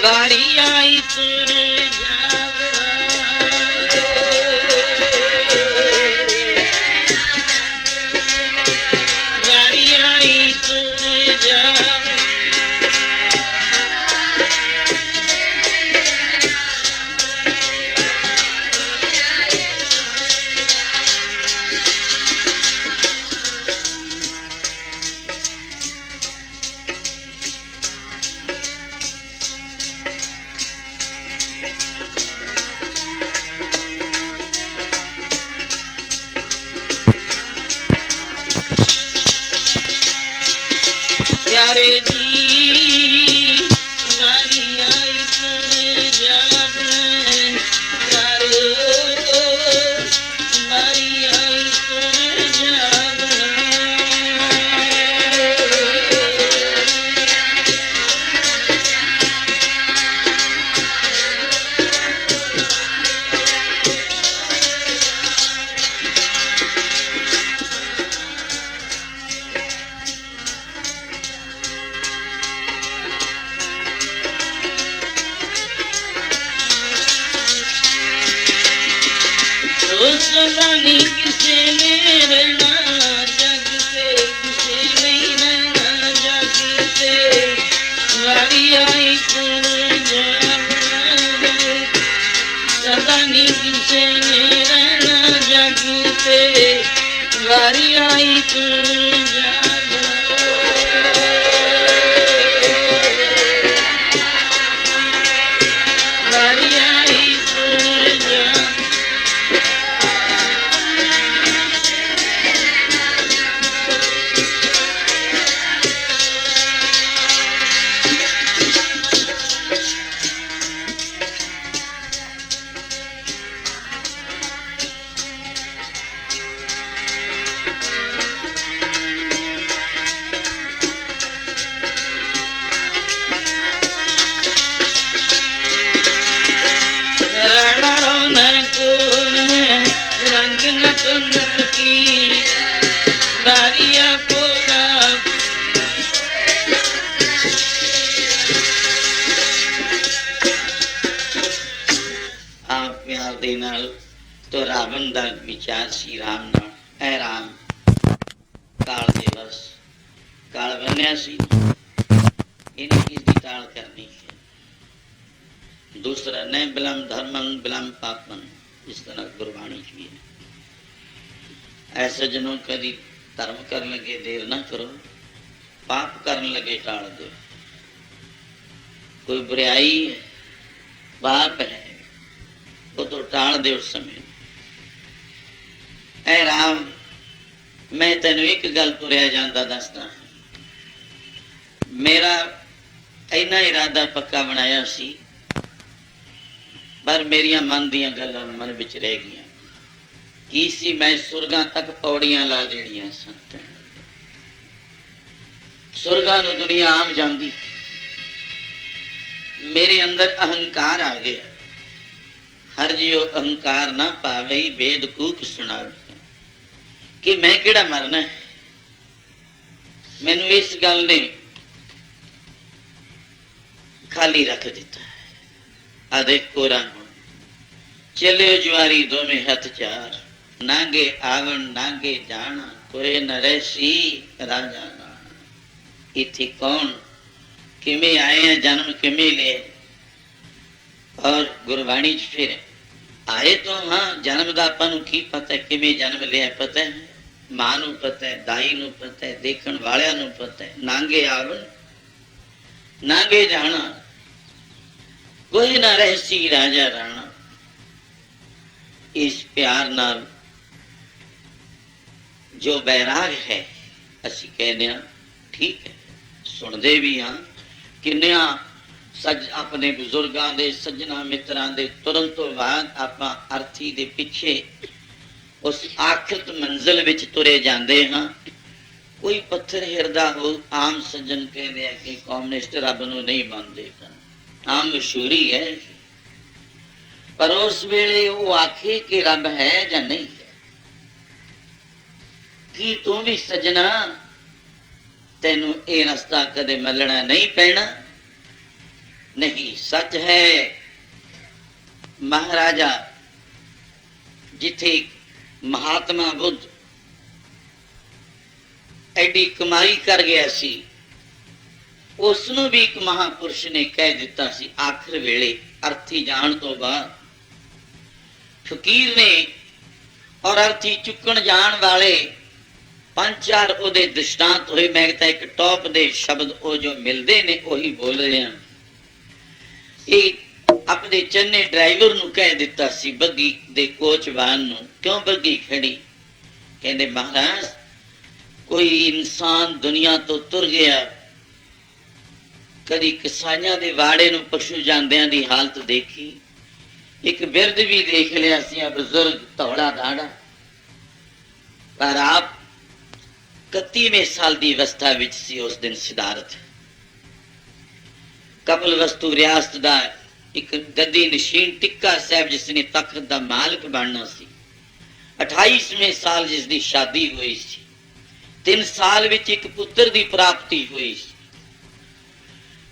बारी आई तुम जावने। बारी आई तुम जावने। प्यारे जी बारी आई तुम जावने। प्यारे बारी आई तुम जावने। सदा नहीं किसे ने रहना जग से, किसे नहीं रहना जग से, बारी आई तुम जावने। सदा नहीं किसे ने रहना जग से, बारी आई तुम जावने। बारी आई तुम जावने। तो रावण दा विचार सी राम नाल, ऐ राम काल दिवस काल बन्या सी, इन्हें किसकी ताल करनी है। दूसरा न बिलम धर्मं बिलम पापम, इस तरह गुरबाणी च भी है। ऐसे जनों कभी धर्म करने लगे देर ना करो, पाप करने लगे टाल दो। कोई बुराई है पाप है वो तो टाल दे उस समय। ऐ राम मैं तेन एक गल तुरया जाता दसदा, मेरा इन्ना इरादा पक्का बनाया सी पर मेरिया मन दियां गल्लां मन विच रह गईयां। की सी मैं सुरगां तक पौड़ियां ला देनियां सन। सुरगां नूं दुनिया आम जांदी मेरे अंदर अहंकार आ गया। हर जियो अहंकार ना पावे बेदकूफ सुनावे कि मैं किहड़ा मरना है। मैनू इस गल ने खाली रख दिता है। आदे कोरा चले जुआरी दोवें हथ चार, नांगे आवन नांगे जाना, कोई न रहसी राजा ना। इत्थे कौन किमें आए हैं, जन्म किमें ले, और गुरबाणी च फिर आए तो हाँ जन्म का आपां नूं की पता, किमें जन्म लिया पता है, मां नूं पता है, दाई नूं पता है, देखण वालियां नूं पता है। नांगे आवन नांगे जाना, कोई ना रहसी राजा राणा। इस प्यार नाल जो बैराग है असी कहने ठीक है, सुनते भी हाँ। किन्निया सज अपने बुजुर्गों के सज्जना मित्रां दे तुरन तो बाद आपां अर्थी दे पिछे उस आखिरत मंजिल विच तुरे जाते हाँ। कोई पत्थर हिरदा हो, आम सज्जन कहते हैं कि कम्युनिस्ट रब नूं नहीं मानते, आम मशहूरी है। पर उस वेले वो आखे कि रब है या नहीं है। कि तू भी सजना तेनू ये रस्ता कदे मलना नहीं पैना। नहीं, सच है महाराजा जिथे महात्मा बुद्ध एडी कमाई कर गया सी, उसनू भी एक महापुरुष ने कह दिता सी आखिर वेले अर्थी जान तो बाद। फकीर ने और अर्थी चुकन जान वाले पांच चार ओदे दृष्टांत होए। मैं कहता एक टॉप दे शब्द ओ जो मिलते ने वही बोल रहे हैं। अपने चन्ने ड्राइवर नूं कह दिता सी बग्गी दे कोचवान नूं, क्यों बग्गी खड़ी? कहंदे महाराज कोई इंसान दुनिया तो तुर गया, कदी किसाइयां दे वाड़े नूं पशु जांदियां दी हालत देखी, एक बिरद भी देख लिया सी बुजुर्ग धौड़ा दाड़ा। पर आप 31वें साल की अवस्था विच सी उस दिन सिद्धार्थ। कपिल वस्तु रियासत का एक गद्दी नशीन टिक्का साहब जिसने तख्त का मालिक बनना सी। 28वें साल जिसकी शादी हुई सी, 3 साल विच एक पुत्र की प्राप्ति हुई सी।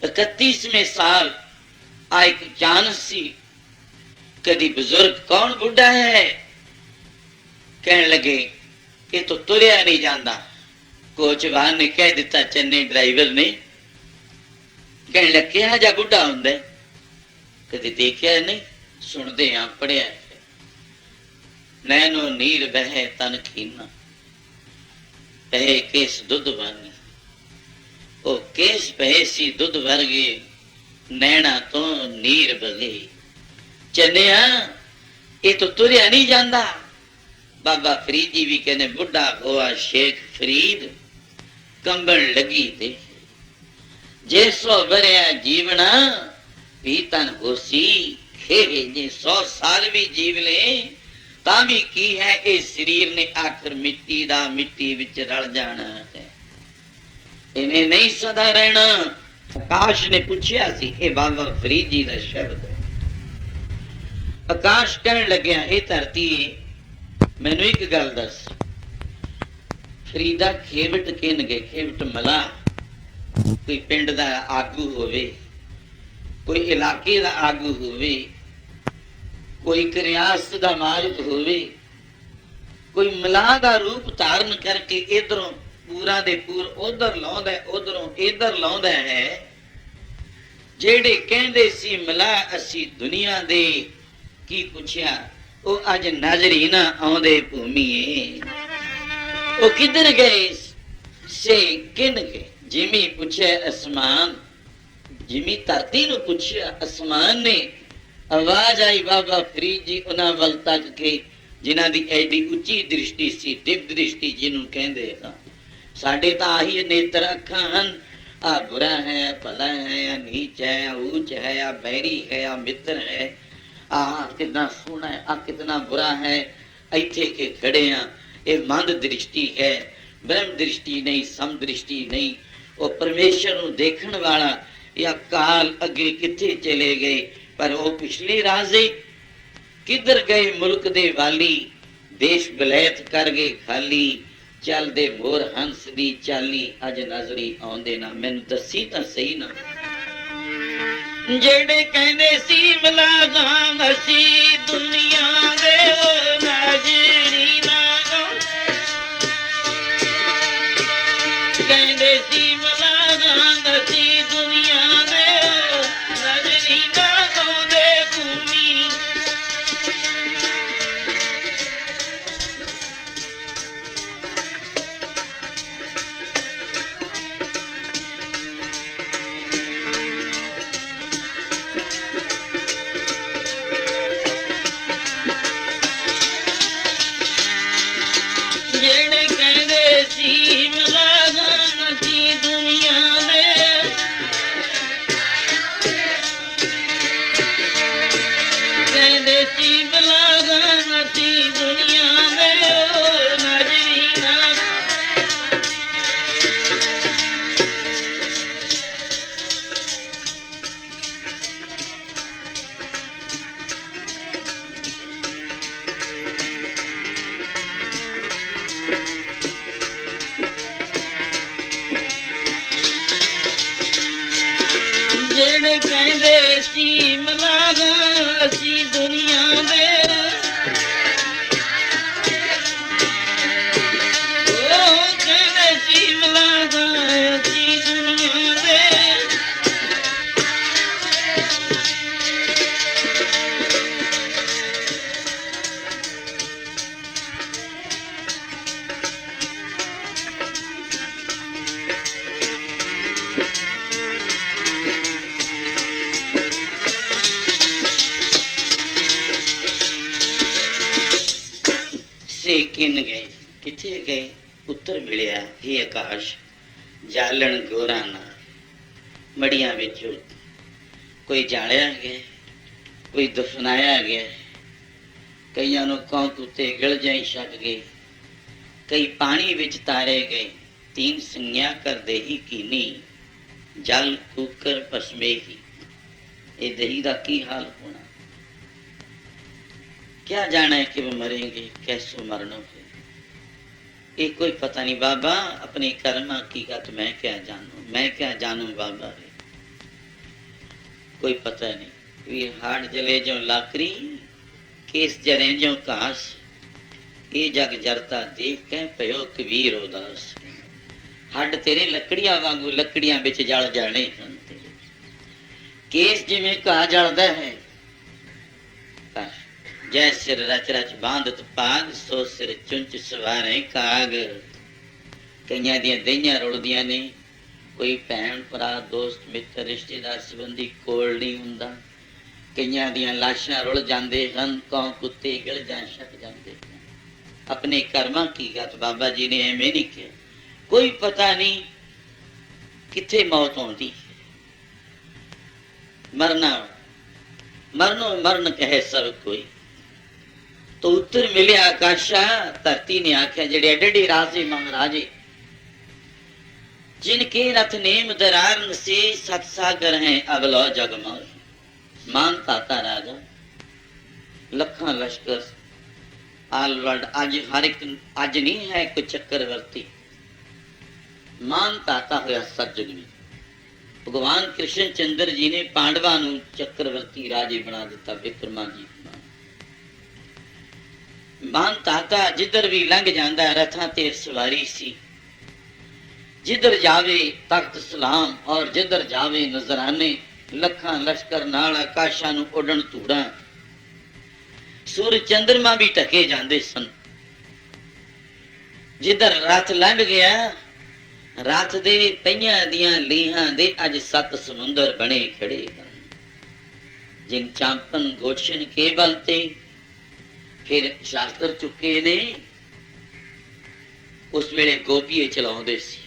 31वें साल आ एक चांस सी। कदी बुजुर्ग कौन बुढ़ा है? कहने लगे ये तो तुरया नहीं जाता। कोचवान ने कह दिता, चन्ने ड्राइवर ने कहने लगे क्या जा बुढ़ा हुंदा है? कदी देखिया नहीं, सुनते हाँ पढ़िया। नैनो नीर बहे तन खीना, पहे केस दुध बानी। ओ केस पहे सी दुध वर्गे, नैना तो नीर बगे। चन्निया ये तो तुरया नहीं जाता। बाबा फरीद जी भी कहने बुढ़ा हुआ शेख फरीद कंबन लगी दे, जे 100 बरिया जीवना भी तन होसी खेरे। जे 100 साल भी जीव ले ता भी की है, इस शरीर ने आखिर मिट्टी दा मिट्टी विच रल जाना है, इन्हें नहीं सदा रहना। आकाश ने पूछया सी, ए बाबा फरीद जी दा शब्द। आकाश कहने लग्या ए धरती मैनू एक गल दस, फरीदा खेवट किन गए? खेवट मला कोई पिंड दा आगू होवे, कोई इलाके दा आगू होवे, कोई एक रियासत दा मालिक होवे, कोई मलाह दा रूप धारण करके इधरों पूरा दे पूर उधर लाउंदा है, उधरों इधर लाउंदा है। जेड़े कहंदे सी मलाह असी दुनिया दे की पुछया, वो अज नजर ही ना आउंदे भूमिए। वो किधर गए से किन गए? जिमी पूछे आसमान, जिमी धरती नूं पूछया आसमान ने। आवाज आई बाबा फरीद जी उन्हां वल तक के जिन्हां दी एडी उच्ची दृष्टि सी, दिव्य दृष्टि जिन्हों कहंदे हां। साडे तां आही नेत्र अखां हन, आ बुरा है, भला है, या नीच है, या ऊंच है, या बैरी है, या मित्र है, आ कितना सोना है, आ कितना बुरा है, इत्थे के खड़े हैं। ये मंद दृष्टि है, ब्रह्म दृष्टि नहीं, सम दृष्टि नहीं। वो परमेश्वर नूं देखण वाला या काल अगे किथे चले गए। पर वो पिछले राजे किधर गए मुल्क दे वाली, देश बलैत कर गए खाली, चलदे मोर हंस दी चाली, अज नजरी आउंदे ना। मैनू दसी तां सही ना। जेड़े कहंदे सी मलागां असी दुनिया दे ओ नाजरी ना, कहंदे सी मलागां असी दुनिया दे ओ नाजरी ना गाउंदे भूमि। किन गए किथे गए, उत्तर मिलिया हे आकाश जालन गोरा ना। मड़ियां विचों कोई जालिया गया, कोई दफनाया गया, कईयां नूं कौं कुत्ते गिल जाई छक गए, कई पानी विच तारे गए। तीन संज्ञा कर दे ही कीनी, जल कूकर पसमे ही। ये दही का की हाल होना, क्या जाना है कि वो मरेंगे, कैसो मरना है, ये कोई पता नहीं। बाबा अपनी कर्म हकीकत मैं क्या जानू, मैं क्या जानू बाबा रे, कोई पता नहीं। ये हाड़ जले जो लाकड़ी, केस जरे जो घास, ये जग जरता देख के पयो कबीर उदास। हड तेरे लकड़ियां वांगू लकड़ियां बिच जल जाने, केस जिवें घा जलदा है। जै सिर रच रच बांधत पाग, सो सिर चुंच सवारे काग। कईयां दियां दहियां रुलदियां ने, कोई भैन भरा दोस्त मित्र रिश्तेदार संबंधी कोल नहीं हुंदा। कईयां दियां लाशां रुल जांदे हन, कौं कुत्ते गिल जां छक जांदे। अपने कर्मां की गत बाबा जी ने एवें नहीं किया, कोई पता नहीं किथे मौत आउंदी। मरना मरनो मरण कहे सब कोई। तो उत्तर मिले आकाशा, धरती ने आख्या जेड़े एडे राजे महाराजे, जिनके रथ नेम दरार नसे, सत सागर हैं अगलो जगमोर। मान ताता राजा, लखा लश्कर आल वर्ल्ड, अज हर एक अज नहीं है कोई चक्रवर्ती, मान ताता होया सतजुग में। भगवान कृष्ण चंद्र जी ने पांडवां नूं चक्रवर्ती राजे बना दिता, विक्रमा जी मान ताता। जिधर भी लंघ जाता रथां ते सवारी सी, जिधर जावे तख्त सलाम, और जिधर जावे नजराने। लखां लश्कर नाल आकाशां नूं उड़न धूड़ा, सूर चंद्रमा भी ढके जाते सन। जिधर रथ लंघ गया, रथ दे पईयां दियां लीहां दे अज 7 समुंदर बने खड़े हैं। जिन चांपन गोशन के बल ते फिर शास्त्र चुके ने, उस वेले गोपीए चलाउंदे सी।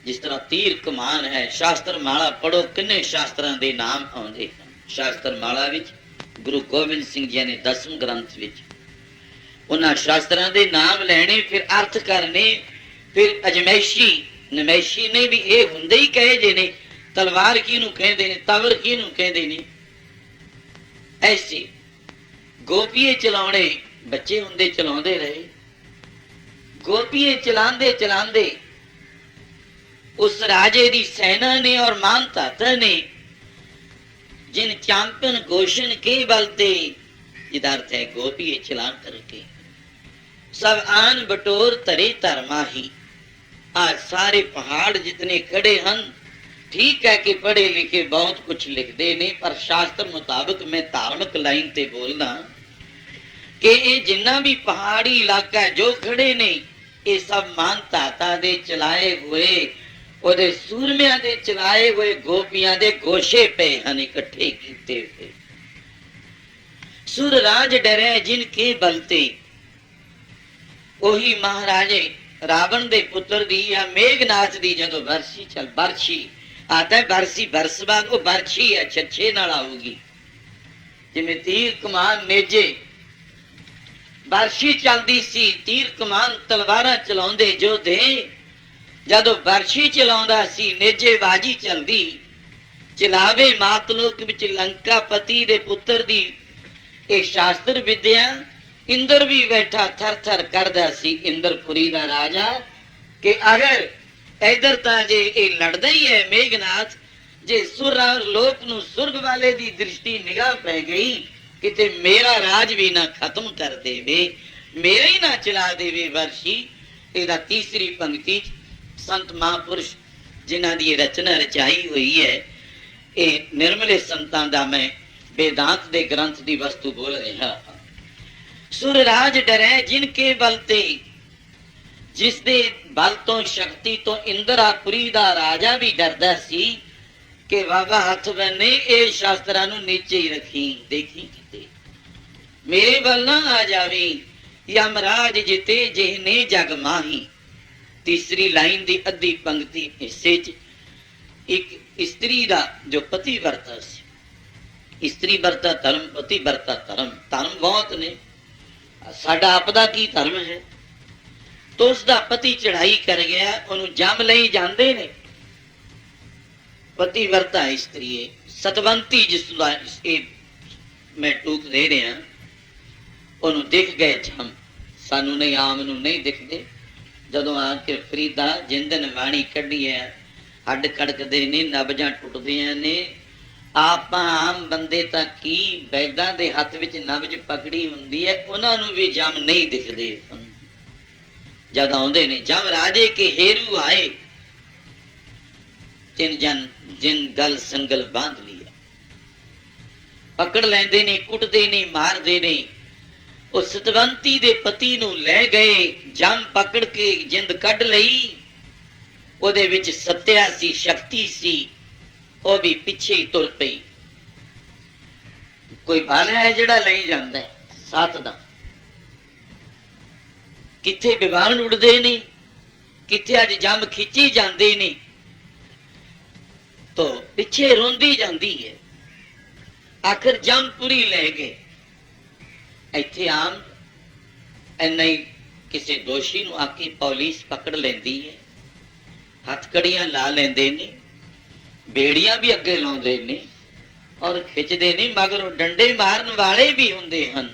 जिस तरह तीर कमान है, शास्त्र माला पढ़ो, किन्ने शास्त्रां दे नाम आउंदे हैं। शास्त्र माला विच गुरु गोबिंद सिंह जी ने 10वें ग्रंथ विच उन्हां शास्त्रां दे नाम लैणे, फिर अर्थ करने, फिर अजमैशी नमैशी ने भी ये हुंदे ही कहे जे ने, ਤਲਵਾਰ ਕਿਹਨੂੰ ਕਹਿੰਦੇ ਨੇ, ਤਵਰ ਕਿਹਨੂੰ ਕਹਿੰਦੇ ਨੇ। ਐਸੇ ਗੋਪੀਏ ਚਲਾਉਣੇ ਬੱਚੇ ਹੁੰਦੇ ਚਲਾਉਂਦੇ ਰਹੇ। ਗੋਪੀਏ ਚਲਾਉਂਦੇ ਚਲਾਉਂਦੇ उस राजे दी सेना ने और मानधाता ने जिन चांपन घोषण के बलते, जिदा अर्थ है गोपी चलान करके सब आन बटोर तरे धर्माही। आज सारे पहाड़ जितने खड़े हैं, ठीक है कि पढ़े लिखे बहुत कुछ लिखते नहीं, पर शास्त्र मुताबिक मैं धार्मिक लाइन ते बोलना कि ये जिन्ना भी पहाड़ी इलाका जो खड़े ने, ये सब मानधाता दे चलाए हुए ਉਹਦੇ ਸੂਰਮਿਆਂ ਦੇ ਚਲਾਏ ਹੋਏ ਗੋਪੀਆਂ ਦੇ ਗੋਸ਼ੇ ਪਏ ਹਨ ਇਕੱਠੇ ਕੀਤੇ ਹੋਏ। ਸੁਰ ਰਾਜ ਡਰੇ ਜਿਨ ਕੇ ਬਲਤੇ, ਉਹੀ ਮਹਾਰਾਜੇ ਰਾਵਣ ਦੇ ਪੁੱਤਰ ਦੀ ਜਾਂ ਮੇਘਨਾਥ ਦੀ ਜਦੋਂ ਬਰਸੀ ਚੱਲ, ਬਰਛੀ ਆਤਾ ਬਰਸੀ ਬਰਸਵਾ ਕੋ ਬਰਛੀ ਹੈ ਛੱਛੇ ਨਾਲ ਆਊਗੀ, ਜਿਵੇਂ ਤੀਰ ਕਮਾਨ ਨੇਜੇ ਬਰਛੀ ਚੱਲਦੀ ਸੀ, ਤੀਰ ਕਮਾਨ ਤਲਵਾਰਾਂ ਚਲਾਉਂਦੇ ਜੋਧੇ, ਜਦੋਂ ਬਰਛੀ ਚਲਾਉਂਦਾ ਸੀ ਨੇਜੇ ਬਾਜੀ ਚਲਦੀ। ਚਲਾਵੇ ਮਾਤਲੋਕ ਵਿੱਚ ਲੰਕਾਪਤੀ ਦੇ ਪੁੱਤਰ ਦੀ ਇਹ ਸ਼ਾਸਤਰ ਵਿਦਿਆ। ਇੰਦਰ ਵੀ ਬੈਠਾ ਥਰ ਥਰ ਕਰਦਾ ਸੀ, ਇੰਦਰਪੁਰੀ ਦਾ ਰਾਜਾ, ਕਿ ਅਗਰ ਇਧਰ ਤਾਂ ਜੇ ਇਹ ਲੜਦਾ ਹੀ ਹੈ ਮੇਘਨਾਥ, ਜੇ ਸੁਰ ਲੋਕ ਨੂੰ ਸੁਰਗ ਵਾਲੇ ਦੀ ਦ੍ਰਿਸ਼ਟੀ ਨਿਗਾਹ ਪੈ ਗਈ, ਕਿਤੇ ਮੇਰਾ ਰਾਜ ਵੀ ਨਾ ਖਤਮ ਕਰ ਦੇਵੇ, ਮੇਰਾ ਹੀ ਨਾ ਚਲਾ ਦੇਵੇ ਬਰਛੀ। ਇਹਦਾ ਤੀਸਰੀ ਪੰਕਤੀ संत महापुरुष जिन्हां दी रचना रचाई हुई है, ये निर्मले संतां दा मैं वेदांत दे ग्रंथ दी वस्तु बोल रहा। सुर राज डरै जिनके बलते, जिस दे बल तो शक्ति तो इंद्रापुरी दा राजा भी डरदा सी कि बाबा हथ बन्ने ये शास्त्रां नूं नीचे ही रखी, देखी किते मेरे बल ना आ जावी। यमराज जिते जिहने जग माही। तीसरी लाइन दी अद्धी पंक्ति हिस्से च एक इस्त्री दा जो पति वर्ता सी, इस्त्री वर्ता धर्म, पति वर्ता धर्म। धर्म बहुत ने, साडा आपदा की धर्म है। तो उसका पति चढ़ाई कर गया, उन्होंने जम लई जाते ने, पति वर्ता इस्त्री है। सतवंती जिसका मैं टूक दे रहा, उन्होंने दिख गए जम, सानू नहीं आम नू नहीं दिखते। ਜਦੋਂ ਆ ਕੇ ਫਰੀਦਾ ਜਿੰਦਨ ਵਾਣੀ ਕੱਢੀ ਹੈ, ਹੱਡ ਕੜਕਦੇ ਨੇ, ਨਬਜਾਂ ਟੁੱਟਦੀਆਂ ਨੇ। ਆਪਾਂ ਆਮ ਬੰਦੇ ਤਾਂ ਕੀ ਬੈਦਾਂ ਦੇ ਹੱਥ ਵਿੱਚ ਨਬਜ ਪਕੜੀ ਹੁੰਦੀ ਹੈ, ਉਹਨਾਂ ਨੂੰ ਵੀ ਜਮ ਨਹੀਂ ਦਿਖਦੇ। ਜਦ ਆਉਂਦੇ ਨੇ ਜਮ ਰਾਜੇ ਕੇ हेरू ਆਏ, ਤਿੰਨ ਜਨ ਜਿਨ ਗਲ ਸੰਗਲ ਬਾਂਧ ਲਿਆ, ਪਕੜ ਲੈਂਦੇ ਨੇ, ਕੁੱਟਦੇ ਨੇ, ਮਾਰਦੇ ਨੇ। ਉਹ ਸਤਵੰਤੀ ਦੇ ਪਤੀ ਨੂੰ ਲੈ ਗਏ, ਜਮ ਪਕੜ ਕੇ ਜਿੰਦ ਕੱਢ ਲਈ। ਉਹਦੇ ਵਿੱਚ ਸੱਤਿਆ ਸੀ, ਸ਼ਕਤੀ ਸੀ, ਉਹ ਵੀ ਪਿੱਛੇ ਹੀ ਤੁਰ ਪਈ। ਕੋਈ ਭਾਲਿਆ ਹੈ ਜਿਹੜਾ ਲਈ ਜਾਂਦਾ ਸਾਥ ਦਾ, ਕਿੱਥੇ ਵਿਵਾਨ ਉੱਡਦੇ ਨੇ, ਕਿੱਥੇ ਅੱਜ ਜੰਮ ਖਿੱਚੀ ਜਾਂਦੇ ਨੇ, ਤੋ ਪਿੱਛੇ ਰੋਂਦੀ ਜਾਂਦੀ ਹੈ। ਆਖਰ ਜੰਮਪੁਰੀ ਲੈ ਗਏ। ਇੱਥੇ ਆਮ ਇੰਨਾ ਹੀ ਕਿਸੇ ਦੋਸ਼ੀ ਨੂੰ ਆ ਕੇ ਪੁਲਿਸ ਪਕੜ ਲੈਂਦੀ ਹੈ, ਹੱਥਕੜੀਆਂ ਲਾ ਲੈਂਦੇ ਨੇ, ਬੇੜੀਆਂ ਵੀ ਅੱਗੇ ਲਾਉਂਦੇ ਨੇ ਔਰ ਖਿੱਚਦੇ ਨੇ, ਮਗਰ ਉਹ ਡੰਡੇ ਮਾਰਨ ਵਾਲੇ ਵੀ ਹੁੰਦੇ ਹਨ।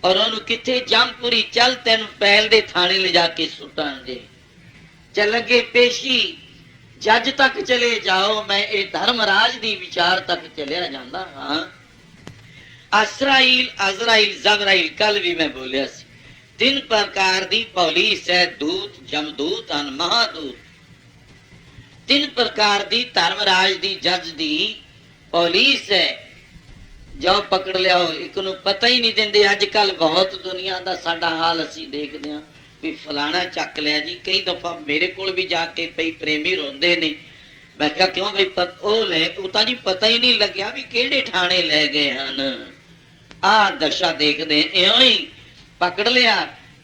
ਔਰ ਉਹਨੂੰ ਕਿੱਥੇ ਜੰਮਪੁਰੀ, ਚੱਲ ਤੈਨੂੰ ਪਹਿਲ ਦੇ ਥਾਣੇ ਲਿਜਾ ਕੇ ਸੁੱਟਾਂਗੇ, ਚੱਲ ਅੱਗੇ ਪੇਸ਼ੀ, ਜੱਜ ਤੱਕ ਚਲੇ ਜਾਓ। ਮੈਂ ਇਹ ਧਰਮਰਾਜ ਦੀ ਵਿਚਾਰ ਤੱਕ ਚਲਿਆ ਜਾਂਦਾ ਹਾਂ। ਅਸਰਾਈਲ, ਅਜ਼ਰਾਈਲ, ਜ਼ਬਰਾਈਲ, ਕੱਲ ਵੀ ਮੈਂ ਬੋਲਿਆ ਸੀ, ਤਿੰਨ ਪ੍ਰਕਾਰ ਦੀ ਪੁਲਿਸ ਹੈ, ਦੂਤ, ਜਮਦੂਤ ਹਨ, ਮਹਾਦੂਤ। ਤਿੰਨ ਪ੍ਰਕਾਰ ਦੀ ਧਰਮਰਾਜ ਦੀ, ਜੱਜ ਦੀ ਪੁਲਿਸ ਹੈ। ਜਾਓ ਪਕੜ ਲਿਆਓ, ਇੱਕ ਨੂੰ ਪਤਾ ਹੀ ਨਹੀਂ ਦਿੰਦੇ। ਅੱਜ ਕੱਲ ਬਹੁਤ ਦੁਨੀਆ ਦਾ ਸਾਡਾ ਹਾਲ ਅਸੀਂ ਦੇਖਦੇ ਹਾਂ ਵੀ ਫਲਾਣਾ ਚੱਕ ਲਿਆ ਜੀ। ਕਈ ਦਫਾ ਮੇਰੇ ਕੋਲ ਵੀ ਜਾ ਕੇ ਪਈ ਪ੍ਰੇਮੀ ਰੋਂਦੇ ਨੇ। ਮੈਂ ਕਿਹਾ ਕਿਉਂ ਬਈ, ਉਹ ਲੈ, ਉਹ ਤਾਂ ਜੀ ਪਤਾ ਹੀ ਨਹੀਂ ਲੱਗਿਆ ਵੀ ਕਿਹੜੇ ਥਾਣੇ ਲੈ ਗਏ ਹਨ। ਆਹ ਦਸ਼ਾ ਦੇਖਦੇ, ਇਉਂ ਹੀ ਪਕੜ ਲਿਆ,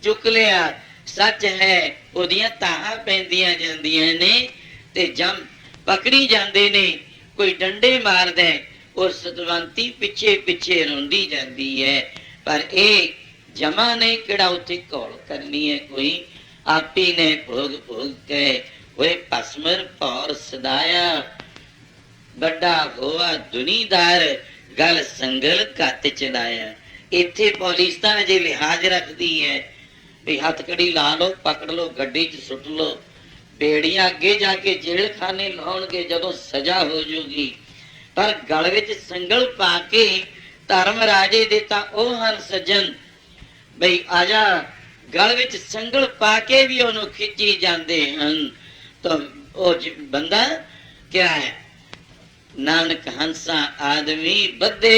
ਚੁੱਕ ਲਿਆ। ਸੱਚ ਹੈ ਉਹਦੀਆਂ ਤਾਹਾਂ ਪੈਂਦੀਆਂ ਜਾਂਦੀਆਂ ਨੇ ਤੇ ਜਮ ਪਕੜੀ ਜਾਂਦੇ ਨੇ। ਕੋਈ ਡੰਡੇ ਮਾਰਦਾ, ਉਹ ਸਤਵੰਤੀ ਪਿੱਛੇ ਪਿੱਛੇ ਰੋਂਦੀ ਜਾਂਦੀ ਹੈ। ਪਰ ਇਹ ਜਮਾ ਨੇ ਕਿਹੜਾ ਉੱਥੇ ਘੋਲ ਕਰਨੀ ਹੈ ਕੋਈ, ਆਪੀ ਨੇ ਭੋਗ ਭੋਗ ਕੇ ਹੋਏ ਭਸਮਰ ਭੌਰ ਸਦਾਇਆ। ਵੱਡਾ ਹੋਆ ਦੁਨੀਦਾਰ, ਗਲ ਸੰਗਲ ਘੱਤ ਚਲਾਇਆ। ਇੱਥੇ ਪਾਕਿਸਤਾਨ ਜੇ ਲਿਹਾਜ਼ ਰੱਖਦੀ ਹੈ ਵੀ ਹੱਥਕੜੀ ਲਾ ਲਓ, ਪਕੜ ਲਓ, ਗੱਡੀ 'ਚ ਸੁੱਟ ਲਓ। ਬੇੜੀਆਂ ਅੱਗੇ ਜਾ ਕੇ ਜੇਲ੍ਹ ਖਾਨੇ ਲਾਉਣਗੇ ਜਦੋਂ ਸਜ਼ਾ ਹੋ ਜੂਗੀ, ਪਰ ਗਲ ਵਿੱਚ ਸੰਗਲ ਪਾ ਕੇ ਧਰਮ ਰਾਜੇ ਦੇ ਤਾਂ ਉਹ ਹਨ ਸੱਜਣ ਬਈ ਆਜਾ, ਗਲ ਵਿੱਚ ਸੰਗਲ ਪਾ ਕੇ ਵੀ ਉਹਨੂੰ ਖਿੱਚੀ ਜਾਂਦੇ ਹਨ। ਤਾਂ ਉਹ ਬੰਦਾ ਕਿਆ ਹੈ? ਨਾਨਕ ਹੰਸਾ ਆਦਮੀ ਬੱਧੇ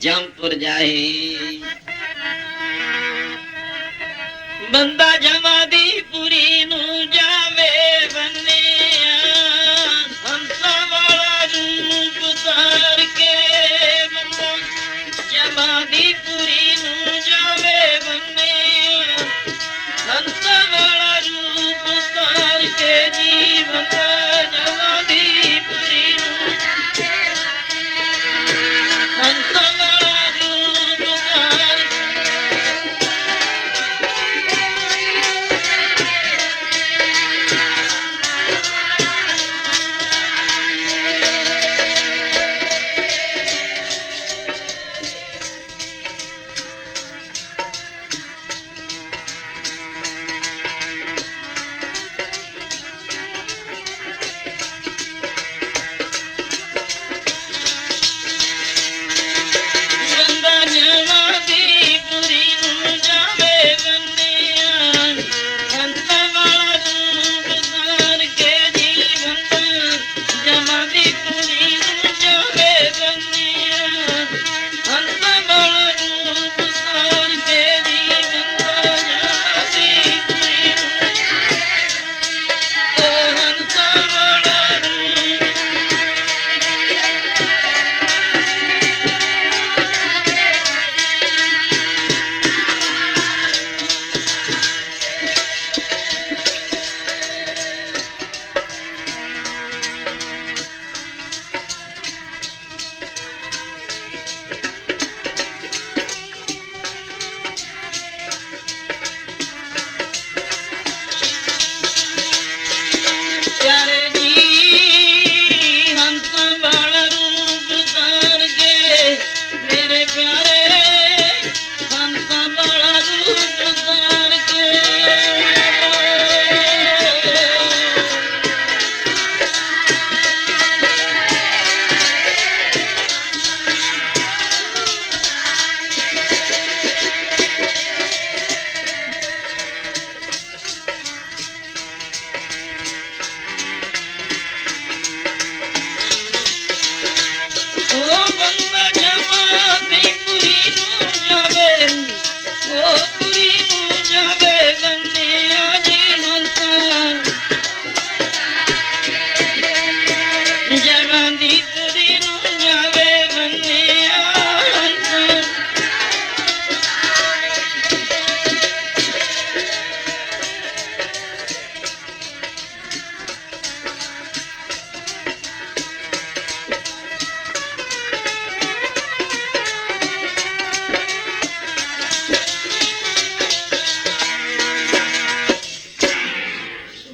ਜੰਪੁਰ ਜਾਏ। ਬੰਦਾ ਜਮਾਂ ਦੀ ਪੁਰੀ ਨੂੰ ਜਾਵੇ ਬੰਨਿਆ, ਹੰਸਾਂ ਵਾਲਾ ਰੂਪ ਧਾਰ ਕੇ। ਬੰਦਾ ਜਮਾਂ ਦੀ ਪੁਰੀ ਨੂੰ ਜਾਵੇ ਬੰਨਿਆ, ਹੰਸਾਂ ਵਾਲਾ ਰੂਪ ਧਾਰ ਕੇ ਜੀ। ਬੰਦਾ ਜਮਾਂ ਦੀ ਪੁਰੀ ਨੂੰ ਹੰਸਾਂ ਵਾਲਾ ਰੂਪ ਧਾਰ ਕੇ।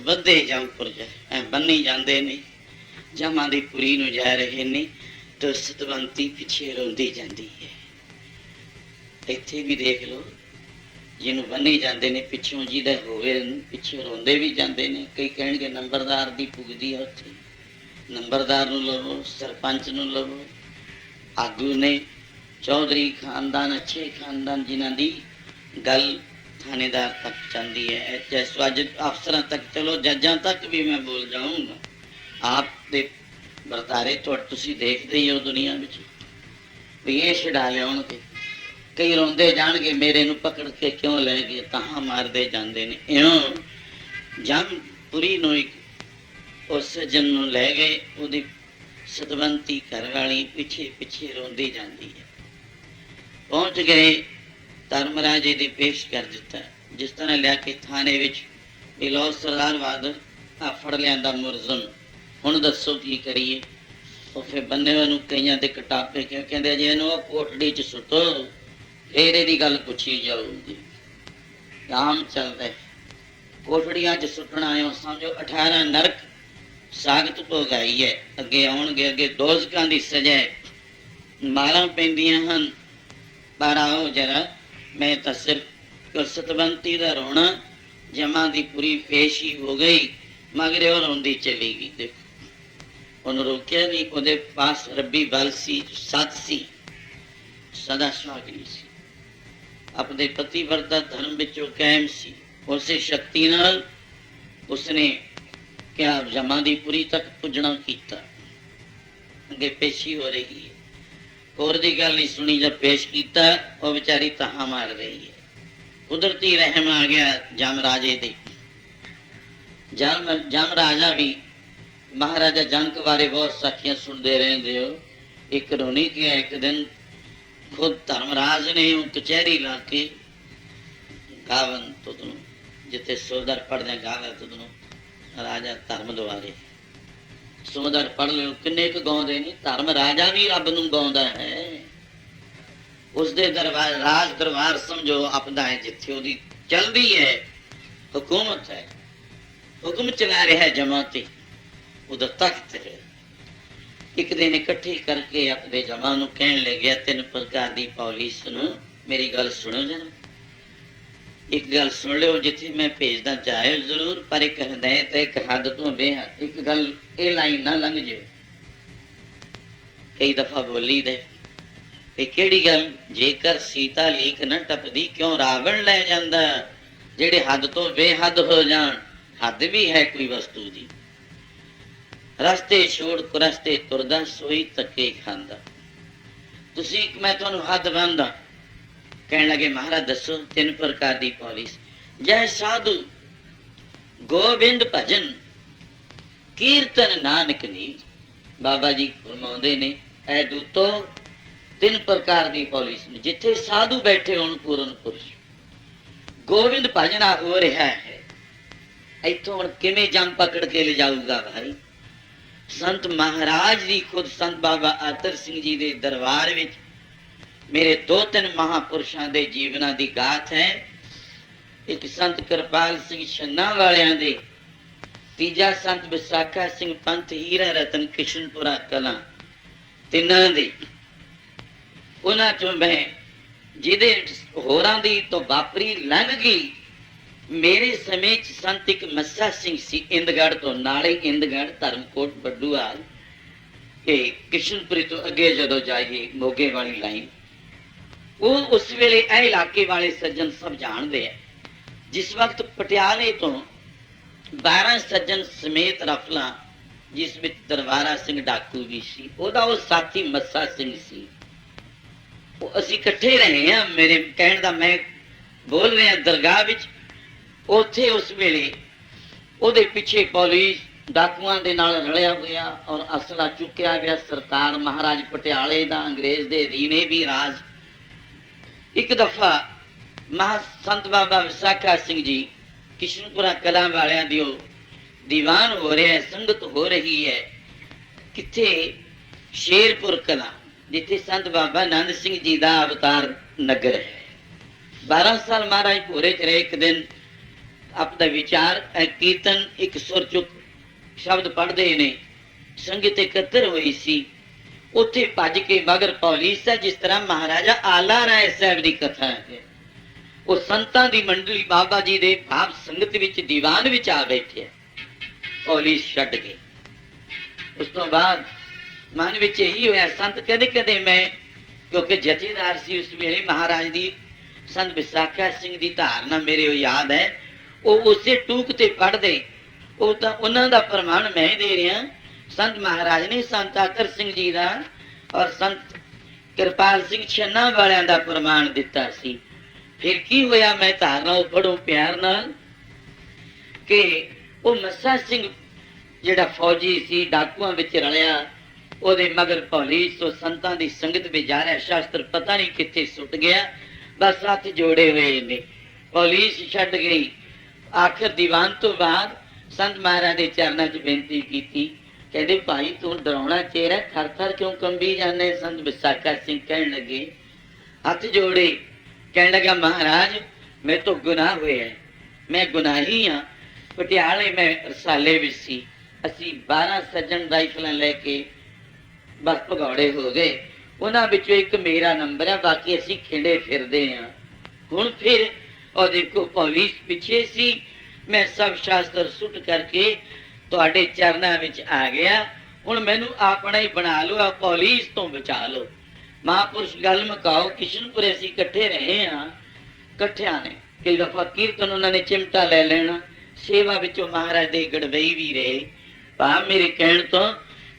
ਵੱਧੇ ਜੰਪੁਰ ਬੰਨੀ ਜਾਂਦੇ ਨੇ, ਜਮਾਂ ਦੀ ਪੁਰੀ ਨੂੰ ਜਾ ਰਹੇ ਨੇ ਤੇ ਸਤਵੰਤੀ ਪਿੱਛੇ ਰੋਂਦੀ ਜਾਂਦੀ ਹੈ। ਇੱਥੇ ਵੀ ਦੇਖ ਲਓ, ਜਿਹਨੂੰ ਬੰਨੀ ਜਾਂਦੇ ਨੇ ਪਿੱਛੋਂ ਜਿਹਦਾ ਹੋਵੇ ਪਿੱਛੇ ਰੋਂਦੇ ਵੀ ਜਾਂਦੇ ਨੇ। ਕਈ ਕਹਿਣਗੇ ਨੰਬਰਦਾਰ ਦੀ ਪੁੱਗਦੀ ਆ ਉੱਥੇ, ਨੰਬਰਦਾਰ ਨੂੰ ਲਵੋ, ਸਰਪੰਚ ਨੂੰ ਲਵੋ, ਆਗੂ ਨੇ, ਚੌਧਰੀ ਖਾਨਦਾਨ, ਅੱਛੇ ਖਾਨਦਾਨ ਜਿਨ੍ਹਾਂ ਦੀ ਗੱਲ थानेदार तक जाती है, जैसे अज अफसर तक, चलो जजा तक भी मैं बोल जाऊंगा। आप दे वरतारे तुसी देखते ही हो दुनिया में भी ये छड़ा लियाउणगे, कई रोंदे जाणगे मेरे नूं पकड़ के क्यों लै गए, तां मारदे जांदे ने। इउं जमपुरी नूं एक उस सज्जन नूं लै गए, उहदी सतवंती घरवाली पिछे पिछे रोंदी जांदी है। पहुंच गए, धर्मराजे ने पेश कर दिता, जिस तरह लिया के थाने विच भी लो सरदार बहादुर आ फड़ लिया मुलजम, हुण दसो की करिए। ਉਹ ਫਿਰ ਬੰਨੇ ਨੂੰ ਕਈਆਂ ਦੇ ਕਟਾਪੇ ਕਿਉਂ ਕਹਿੰਦੇ ਜੀ ਇਹਨੂੰ ਕੋਟੜੀ 'ਚ ਸੁੱਟੋ, ਫਿਰ ਇਹਦੀ ਗੱਲ ਪੁੱਛੀ ਜਾਊਗੀ। ਆਮ ਚੱਲਦਾ ਕੋਟੜੀਆਂ 'ਚ ਸੁੱਟਣਾ ਹੈ, ਸਮਝੋ 18 ਨਰਕ ਸਾਗਤ ਭੋਗਾਈ ਹੈ। ਅੱਗੇ ਆਉਣਗੇ, ਅੱਗੇ ਦੋਜ਼ਕਾਂ ਦੀ ਸਜ਼ਾ ਹੈ, ਮਾਰਾਂ ਪੈਂਦੀਆਂ ਹਨ। ਪਰ ਆਓ ਜਰਾ, ਮੈਂ ਤਾਂ ਸਿਰਫ ਸਤਵੰਤੀ ਦਾ ਰੋਣਾ, ਜਮਾਂ ਦੀ ਪੂਰੀ ਪੇਸ਼ੀ ਹੋ ਗਈ, ਮਗਰ ਉਹ ਰੋਂਦੀ ਚਲੀ ਗਈ। ਦੇਖੋ, ਉਹਨੂੰ ਰੋਕਿਆ ਨਹੀਂ, ਉਹਦੇ ਪਾਸ ਰੱਬੀ ਬਲ ਸੀ, ਸੱਚ ਸੀ, ਸਦਾ ਸੁਹਾਗਣੀ ਸੀ, ਆਪਣੇ ਪਤੀ ਵਰਤਾ ਧਰਮ ਵਿੱਚੋਂ ਕਾਇਮ ਸੀ। ਉਸੇ ਸ਼ਕਤੀ ਨਾਲ ਉਸਨੇ ਕਿਹਾ ਜਮਾਂ ਦੀ ਪੁਰੀ ਤੱਕ ਪੁੱਜਣਾ ਕੀਤਾ। ਅੱਗੇ ਪੇਸ਼ੀ ਹੋ ਰਹੀ ਹੈ, ਹੋਰ ਦੀ ਗੱਲ ਨਹੀਂ ਸੁਣੀ। ਜਦ ਪੇਸ਼ ਕੀਤਾ, ਉਹ ਵਿਚਾਰੀ ਤਾਹਾਂ ਮਾਰ ਰਹੀ ਹੈ। ਕੁਦਰਤੀ ਰਹਿਮ ਆ ਗਿਆ ਜਮ ਰਾਜੇ ਦੇ। ਜਮ ਰਾਜਾ ਵੀ ਮਹਾਰਾਜਾ ਜਨਕ ਬਾਰੇ ਬਹੁਤ ਸਾਖੀਆਂ ਸੁਣਦੇ ਰਹਿੰਦੇ ਹੋ। ਇੱਕ ਰੋਣੀ ਕਿਹਾ, ਇੱਕ ਦਿਨ ਖੁਦ ਧਰਮਰਾਜ ਨੇ ਉਹ ਕਚਹਿਰੀ ਲਾ ਕੇ ਗਾਵਨ ਤੁਧਨੂੰ, ਜਿੱਥੇ ਸੋਦਰ ਪੜ੍ਹਦੇ ਗਾਵੇ ਤੁਧਨੂੰ ਰਾਜਾ ਧਰਮ ਦੁਆਰੇ। ਸੋਦਰ ਪੜ੍ਹ ਲਿਓ, ਕਿੰਨੇ ਕੁ ਗਾਉਂਦੇ ਨਹੀਂ। ਧਰਮ ਰਾਜਾ ਵੀ ਰੱਬ ਨੂੰ ਗਾਉਂਦਾ ਹੈ। ਉਸਦੇ ਦਰਬਾਰ, ਰਾਜ ਦਰਬਾਰ ਸਮਝੋ ਆਪਦਾ ਹੈ, ਜਿੱਥੇ ਉਹਦੀ ਚਲਦੀ ਹੈ ਹੁਕੂਮਤ ਹੈ, ਹੁਕਮ ਚਲਾ ਰਿਹਾ ਜਮਾਂ ਤੇ, ਉਹਦਾ ਤਖਤ ਹੈ। ਇੱਕ ਦਿਨ ਇਕੱਠੇ ਕਰਕੇ ਆਪਣੇ ਜਮਾਂ ਨੂੰ ਕਹਿਣ ਲੱਗਿਆ, 3 ਪ੍ਰਕਾਰ ਦੀ ਪੌਲਿਸ ਨੂੰ ਮੇਰੀ ਗੱਲ ਸੁਣੋ ਜਰਾ। ਇੱਕ ਗੱਲ ਸੁਣ ਲਿਓ, ਜਿੱਥੇ ਮੈਂ ਭੇਜਦਾ ਚਾਹੇ ਜ਼ਰੂਰ, ਪਰ ਇੱਕ ਹਦਾਇਤ ਹੈ, ਇੱਕ ਹੱਦ ਤੋਂ ਬੇਹੱਦ। ਇੱਕ ਗੱਲ ਇਹ ਲਾਈਨ ਨਾ ਲੰਘ ਜਾਓ। ਕਈ ਦਫਾ ਬੋਲੀ ਦੇ ਤੇ ਕਿਹੜੀ ਗੱਲ, ਜੇਕਰ ਸੀਤਾ ਲੀਕ ਨਾ ਟੱਪਦੀ, ਕਿਉਂ ਰਾਵਣ ਲੈ ਜਾਂਦਾ। ਜਿਹੜੇ ਹੱਦ ਤੋਂ ਬੇਹੱਦ ਹੋ ਜਾਣ, ਹੱਦ ਵੀ ਹੈ ਕੋਈ ਵਸਤੂ ਦੀ। ਰਸਤੇ ਛੋੜ ਕੁਰਸਤੇ ਤੁਰਦਾ, ਸੋਈ ਧੱਕੇ ਖਾਂਦਾ। ਤੁਸੀਂ, ਮੈਂ ਤੁਹਾਨੂੰ ਹੱਦ ਬੰਨਦਾ। ਕਹਿਣ ਲੱਗੇ, ਮਹਾਰਾਜ ਦੱਸੋ। 3 ਪ੍ਰਕਾਰ ਦੀ ਪੌਲਿਸ। ਜੈ ਸਾਧੂ ਗੋਬਿੰਦ ਭਜਨ ਕੀਰਤਨ ਨਾਨਕ ਨੀਜ। ਬਾਬਾ ਜੀ ਫਰਮਾਉਂਦੇ ਨੇ, ਐ ਦੂਤੋ 3 ਪ੍ਰਕਾਰ ਦੀ ਪੌਲਿਸ ਨੇ। ਜਿੱਥੇ ਸਾਧੂ ਬੈਠੇ ਹੋਣ, ਪੂਰਨ ਪੁਰਸ਼, ਗੋਬਿੰਦ ਭਜਨਾ ਹੋ ਰਿਹਾ ਹੈ। ਇੱਥੋਂ ਹੁਣ ਕਿਵੇਂ ਜੰਮ ਪਕੜ ਕੇ ਲਿਜਾਊਗਾ ਭਾਈ। ਸੰਤ ਮਹਾਰਾਜ ਜੀ ਖੁਦ ਸੰਤ ਬਾਬਾ ਅਤਰ ਸਿੰਘ ਜੀ ਦੇ ਦਰਬਾਰ ਵਿੱਚ ਮੇਰੇ 2-3 ਮਹਾਪੁਰਸ਼ਾਂ ਦੇ ਜੀਵਨਾਂ ਦੀ ਗਾਥ ਹੈ। ਇੱਕ ਸੰਤ ਕਿਰਪਾਲ ਸਿੰਘ ਛੰਨਾ ਵਾਲਿਆਂ ਦੇ, ਤੀਜਾ ਸੰਤ ਵਿਸਾਖਾ ਸਿੰਘ ਪੰਥ ਹੀਰਾ ਰਤਨ ਕਿਸ਼ਨਪੁਰਾ ਕਲਾਂ, ਤਿੰਨਾਂ ਦੇ। ਉਹਨਾਂ ਚੋਂ ਮੈਂ ਜਿਹਦੇ ਹੋਰਾਂ ਦੀ ਤੋਂ ਵਾਪਰੀ ਲੰਘ ਗਈ, ਮੇਰੇ ਸਮੇਂ ਚ ਸੰਤ ਇੱਕ ਮੱਸਾ ਸਿੰਘ ਸੀ, ਇੰਦਗੜ੍ਹ ਤੋਂ, ਨਾਲੇ ਇੰਦਗੜ੍ਹ, ਧਰਮਕੋਟ, ਬੱਡੂਆਲ, ਇਹ ਕਿਸ਼ਨਪੁਰੀ ਤੋਂ ਅੱਗੇ ਜਦੋਂ ਜਾਈਏ ਮੋਗੇ ਵਾਲੀ ਲਾਈਨ, ਉਹ ਉਸ ਵੇਲੇ ਇਹ ਇਲਾਕੇ ਵਾਲੇ ਸੱਜਣ ਸਭ ਜਾਣਦੇ ਆ। ਜਿਸ ਵਕਤ ਪਟਿਆਲੇ ਤੋਂ 12 ਸੱਜਣ ਸਮੇਤ ਰਫਲਾ, ਜਿਸ ਵਿੱਚ ਦਰਬਾਰਾ ਸਿੰਘ ਡਾਕੂ ਵੀ ਸੀ, ਉਹਦਾ ਉਹ ਸਾਥੀ ਮੱਸਾ ਸਿੰਘ ਸੀ। ਉਹ ਅਸੀਂ ਇਕੱਠੇ ਰਹੇ ਹਾਂ। ਮੇਰੇ ਕਹਿਣ ਦਾ ਮੈਂ ਬੋਲ ਰਿਹਾ ਦਰਗਾਹ ਵਿੱਚ। ਉੱਥੇ ਉਸ ਵੇਲੇ ਉਹਦੇ ਪਿੱਛੇ ਪੁਲਿਸ ਡਾਕੂਆਂ ਦੇ ਨਾਲ ਰਲਿਆ ਹੋਇਆ ਔਰ ਅਸਲਾ ਚੁੱਕਿਆ ਗਿਆ। ਸਰਕਾਰ ਮਹਾਰਾਜ ਪਟਿਆਲੇ ਦਾ ਅੰਗਰੇਜ਼ ਦੇ ਅਧੀਨੇ ਵੀ ਰਾਜ। ਇੱਕ ਦਫਾ ਮਹਾ ਸੰਤ ਬਾਬਾ ਵਿਸਾਖਾ ਸਿੰਘ ਜੀ ਕਿਸ਼ਨਪੁਰਾ ਕਲਾਂ ਵਾਲਿਆਂ ਦੀ ਉਹ ਦੀਵਾਨ ਹੋ ਰਿਹਾ, ਸੰਗਤ ਹੋ ਰਹੀ ਹੈ। ਕਿੱਥੇ? ਸ਼ੇਰਪੁਰ ਕਲਾਂ, ਜਿੱਥੇ ਸੰਤ ਬਾਬਾ ਆਨੰਦ ਸਿੰਘ ਜੀ ਦਾ ਅਵਤਾਰ ਨਗਰ ਹੈ। 12 ਸਾਲ ਮਹਾਰਾਜ ਭੋਰੇ ਚ ਰਹੇ। ਇੱਕ ਦਿਨ ਆਪਦਾ ਵਿਚਾਰ ਕੀਰਤਨ, ਇੱਕ ਸੁਰ ਚੁੱਕ ਸ਼ਬਦ ਪੜ੍ਹਦੇ ਨੇ, ਸੰਗਤ ਇਕੱਤਰ ਹੋਈ ਸੀ। ਉੱਥੇ ਭੱਜ ਕੇ ਮਗਰ ਪੌਲੀਸ ਹੈ। ਜਿਸ ਤਰ੍ਹਾਂ ਮਹਾਰਾਜਾ ਆਲਾ ਰਾਏ ਸਾਹਿਬ ਦੀ ਕਥਾ ਹੈ, ਉਹ ਸੰਤਾਂ ਦੀ ਮੰਡਲੀ ਬਾਬਾ ਜੀ ਦੇ ਭਾਵ ਸੰਗਤ ਵਿੱਚ ਦੀਵਾਨ ਵਿੱਚ ਆ ਬੈਠੇ, ਪੌਲੀਸ ਛੱਡ ਗਏ। ਉਸ ਤੋਂ ਬਾਅਦ ਮਨ ਵਿੱਚ ਇਹੀ ਹੋਇਆ, ਸੰਤ ਕਦੇ ਕਦੇ ਮੈਂ, ਕਿਉਂਕਿ ਜਥੇਦਾਰ ਸੀ ਉਸ ਵੇਲੇ ਮਹਾਰਾਜ ਦੀ, ਸੰਤ ਵਿਸਾਖਾ ਸਿੰਘ ਦੀ ਧਾਰਨਾ ਮੇਰੇ ਉਹ ਯਾਦ ਹੈ, ਉਹ ਉਸੇ ਟੂਕ ਤੇ ਪੜ੍ਹਦੇ। ਉਹ ਤਾਂ ਉਹਨਾਂ ਦਾ ਪ੍ਰਮਾਣ ਮੈਂ ਦੇ ਰਿਹਾ। ਸੰਤ ਮਹਾਰਾਜ ਨੇ ਸੰਤ ਆਕਰ ਸਿੰਘ ਜੀ ਦਾ ਔਰ ਸੰਤ ਕਿਰਪਾਲ ਸਿੰਘ ਛੰਨਾ ਵਾਲਿਆਂ ਦਾ ਪ੍ਰਮਾਣ ਦਿੱਤਾ ਸੀ। ਫਿਰ ਕੀ ਹੋਇਆ, ਮੈਂ ਧਾਰਨਾ ਉਹ ਪੜ੍ਹੋ ਪਿਆਰ ਨਾਲ, ਕਿ ਉਹ ਮੱਸਾ ਸਿੰਘ ਜਿਹੜਾ ਫੌਜੀ ਸੀ, ਡਾਕੂਆਂ ਵਿੱਚ ਰਲਿਆ, ਉਹਦੇ ਮਗਰ ਪੁਲਿਸ ਉਹ ਸੰਤਾਂ ਦੀ ਸੰਗਤ ਵਿੱਚ ਜਾ ਰਿਹਾ, ਸ਼ਾਸਤਰ ਪਤਾ ਨਹੀਂ ਕਿੱਥੇ ਸੁੱਟ ਗਿਆ, ਬਸ ਹੱਥ ਜੋੜੇ ਹੋਏ ਨੇ, ਪੁਲਿਸ ਛੱਡ ਗਈ। ਆਖਿਰ ਦੀਵਾਨ ਤੋਂ ਬਾਅਦ ਸੰਤ ਮਹਾਰਾਜ ਦੇ ਚਰਨਾਂ 'ਚ ਬੇਨਤੀ ਕੀਤੀ, ਕਹਿੰਦੇ ਭਾਈ ਤੂੰ ਡਰਾਉਣਾ ਚਿਹਰਾ, ਥਰ ਥਰ ਕਿਉਂ ਕੰਬੀ ਜਾਂਦੇ? ਸੰਤ ਵਿਸਾਖਾ ਸਿੰਘ ਕਹਿਣ ਲੱਗੇ, ਹੱਥ ਜੋੜੇ, ਕਹਿਣ ਲੱਗਾ ਮਹਾਰਾਜ ਮੇਰੇ ਤੋਂ ਗੁਨਾਹ ਹੋਇਆ, ਮੈਂ ਗੁਨਾਹੀ ਹਾਂ। ਪਟਿਆਲੇ ਮੈਂ ਰਸਾਲੇ ਵਿੱਚ ਸੀ, ਅਸੀਂ 12 ਸੱਜਣ ਰਾਈਫਲਾਂ ਲੈ ਕੇ ਬਸ ਭਗੌੜੇ ਹੋ ਗਏ। ਉਹਨਾਂ ਵਿੱਚੋਂ ਇੱਕ ਮੇਰਾ ਨੰਬਰ ਹੈ, ਬਾਕੀ ਅਸੀਂ ਖਿੰਡੇ ਫਿਰਦੇ ਹਾਂ। ਹੁਣ ਫਿਰ ਉਹ ਦੇਖੋ ਪੁਲਿਸ ਪਿੱਛੇ ਸੀ, ਮੈਂ ਸਭ ਸ਼ਾਸਤਰ ਸੁੱਟ ਕਰਕੇ ਤੁਹਾਡੇ ਚਰਨਾਂ ਵਿੱਚ ਆ ਗਿਆ। ਹੁਣ ਮੈਨੂੰ ਆਪਣਾ ਹੀ ਬਣਾ ਲਓ, ਆ ਪੁਲਿਸ ਤੋਂ ਬਚਾ ਲਓ। ਮਹਾਂਪੁਰਸ਼ ਗੱਲ ਮੁਕਾਓ, ਕਿਸ਼ਨਪੁਰੇ ਅਸੀਂ ਇਕੱਠੇ ਰਹੇ ਹਾਂ, ਇਕੱਠਿਆਂ ਨੇ ਕਈ ਦਫਾ ਕੀਰਤਨ ਉਹਨਾਂ ਨੇ ਚਿਮਟਾ ਲੈ ਲੈਣਾ। ਸੇਵਾ ਵਿੱਚੋਂ ਮਹਾਰਾਜ ਦੇ ਗੜਵਈ ਵੀ ਰਹੇ। ਭਾਵ ਮੇਰੇ ਕਹਿਣ ਤੋਂ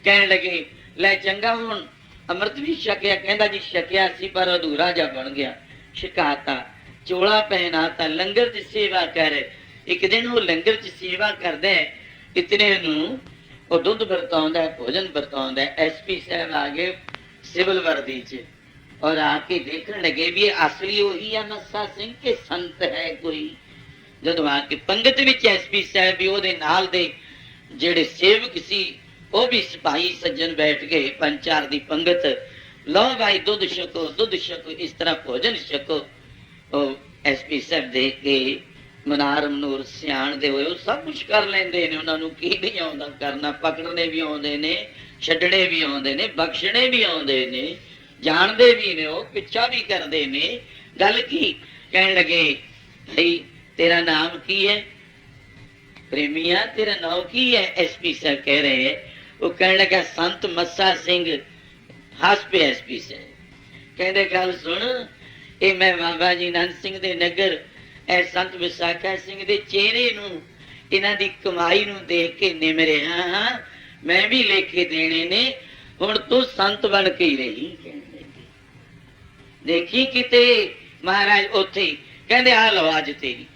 ਕਹਿਣ ਲੱਗੇ ਲੈ ਚੰਗਾ ਹੁਣ ਅੰਮ੍ਰਿਤ ਵੀ ਛਕਿਆ। ਕਹਿੰਦਾ ਜੀ ਛਕਿਆ ਸੀ ਪਰ ਅਧੂਰਾ ਜਿਹਾ ਬਣ ਗਿਆ। ਛਕਾਤਾ, ਚੋਲਾ ਪਹਿਨਾਤਾ, ਲੰਗਰ ਦੀ ਸੇਵਾ ਕਰ। ਇੱਕ ਦਿਨ ਉਹ ਲੰਗਰ ਚ ਸੇਵਾ ਕਰਦਾ, ਇਤਨੇ ਨੂੰ ਉਹ ਦੁੱਧ ਵਰਤਾਉਂਦਾ, ਭੋਜਨ ਵਰਤਾਉਂਦਾ। ਐਸਪੀ ਸਾਹਿਬ ਆ ਗਏ ਸਿਵਲ ਵਰਦੀ ਚ ਔਰ ਆ ਕੇ ਦੇਖਣ ਲੱਗੇ ਵੀ ਇਹ ਅਸਲੀ ਉਹੀ ਆ ਮੱਸਾ ਸਿੰਘ ਕੇ ਸੰਤ ਹੈ ਕੋਈ। ਜਦੋਂ ਆ ਕੇ ਪੰਗਤ ਵਿੱਚ ਐਸਪੀ ਸਾਹਿਬ ਵੀ ਉਹਦੇ ਨਾਲ ਦੇ ਜਿਹੜੇ ਸੇਵਕ ਸੀ ਉਹ ਵੀ ਸਿਪਾਹੀ ਸੱਜਣ ਬੈਠ ਗਏ। ਪੰਜ ਚਾਰ ਦੀ ਪੰਗਤ, ਲਓ ਭਾਈ ਦੁੱਧ ਛਕੋ, ਦੁੱਧ ਛਕੋ, ਇਸ ਤਰ੍ਹਾਂ ਭੋਜਨ ਛਕੋ। ਉਹ ਐਸਪੀ ਸਾਹਿਬ ਦੇਖ ਕੇ ਮਨਾਰ ਮਨੂਰ ਸਿਆਣਦੇ ਹੋਏ ਉਹ ਸਭ ਕੁਛ ਕਰ ਲੈਂਦੇ ਨੇ। ਉਹਨਾਂ ਨੂੰ ਕੀ ਨਹੀਂ ਆਉਂਦਾ ਕਰਨਾ, ਪਕੜਨੇ ਵੀ ਆਉਂਦੇ ਨੇ, ਛੱਡਣੇ ਵੀ ਆਉਂਦੇ ਨੇ, ਬਖਸ਼ਣੇ ਵੀ ਆਉਂਦੇ ਨੇ, ਜਾਣਦੇ ਵੀ ਨੇ, ਉਹ ਪਿੱਛਾ ਵੀ ਕਰਦੇ ਨੇ। ਗੱਲ ਕੀ ਕਹਿਣ ਲੱਗੇ ਭਾਈ ਤੇਰਾ ਨਾਮ ਕੀ ਹੈ? ਪ੍ਰੇਮੀਆ ਤੇਰਾ ਨਾਮ ਕੀ ਹੈ? ਐਸਪੀ ਸਾਹਿਬ ਕਹਿ ਰਹੇ ਹੈ। ਉਹ ਕਹਿਣ ਲੱਗਾ ਸੰਤ ਮੱਸਾ ਸਿੰਘ। ਹੱਸ ਪਏ ਐਸਪੀ ਸਾਹਿਬ, ਕਹਿੰਦੇ ਗੱਲ ਸੁਣ, ਇਹ ਮੈਂ ਬਾਬਾ ਜੀ ਨੰਦ ਸਿੰਘ ਦੇ ਨਗਰ ਇਹ ਸੰਤ ਵਿਸਾਖਾ ਸਿੰਘ ਦੇ ਚਿਹਰੇ ਨੂੰ, ਇਹਨਾਂ ਦੀ ਕਮਾਈ ਨੂੰ ਦੇਖ ਕੇ ਨਿਮਰਿਆ ਹਾਂ। ਮੈਂ ਵੀ ਲੇਖੇ ਦੇਣੇ ਨੇ, ਹੁਣ ਤੂੰ ਸੰਤ ਬਣ ਕੇ ਹੀ ਰਹੀ। ਦੇਖੀ ਕਿਤੇ ਮਹਾਰਾਜ ਉੱਥੇ ਕਹਿੰਦੇ ਆ ਲਓ ਅੱਜ ਤੇਰੀ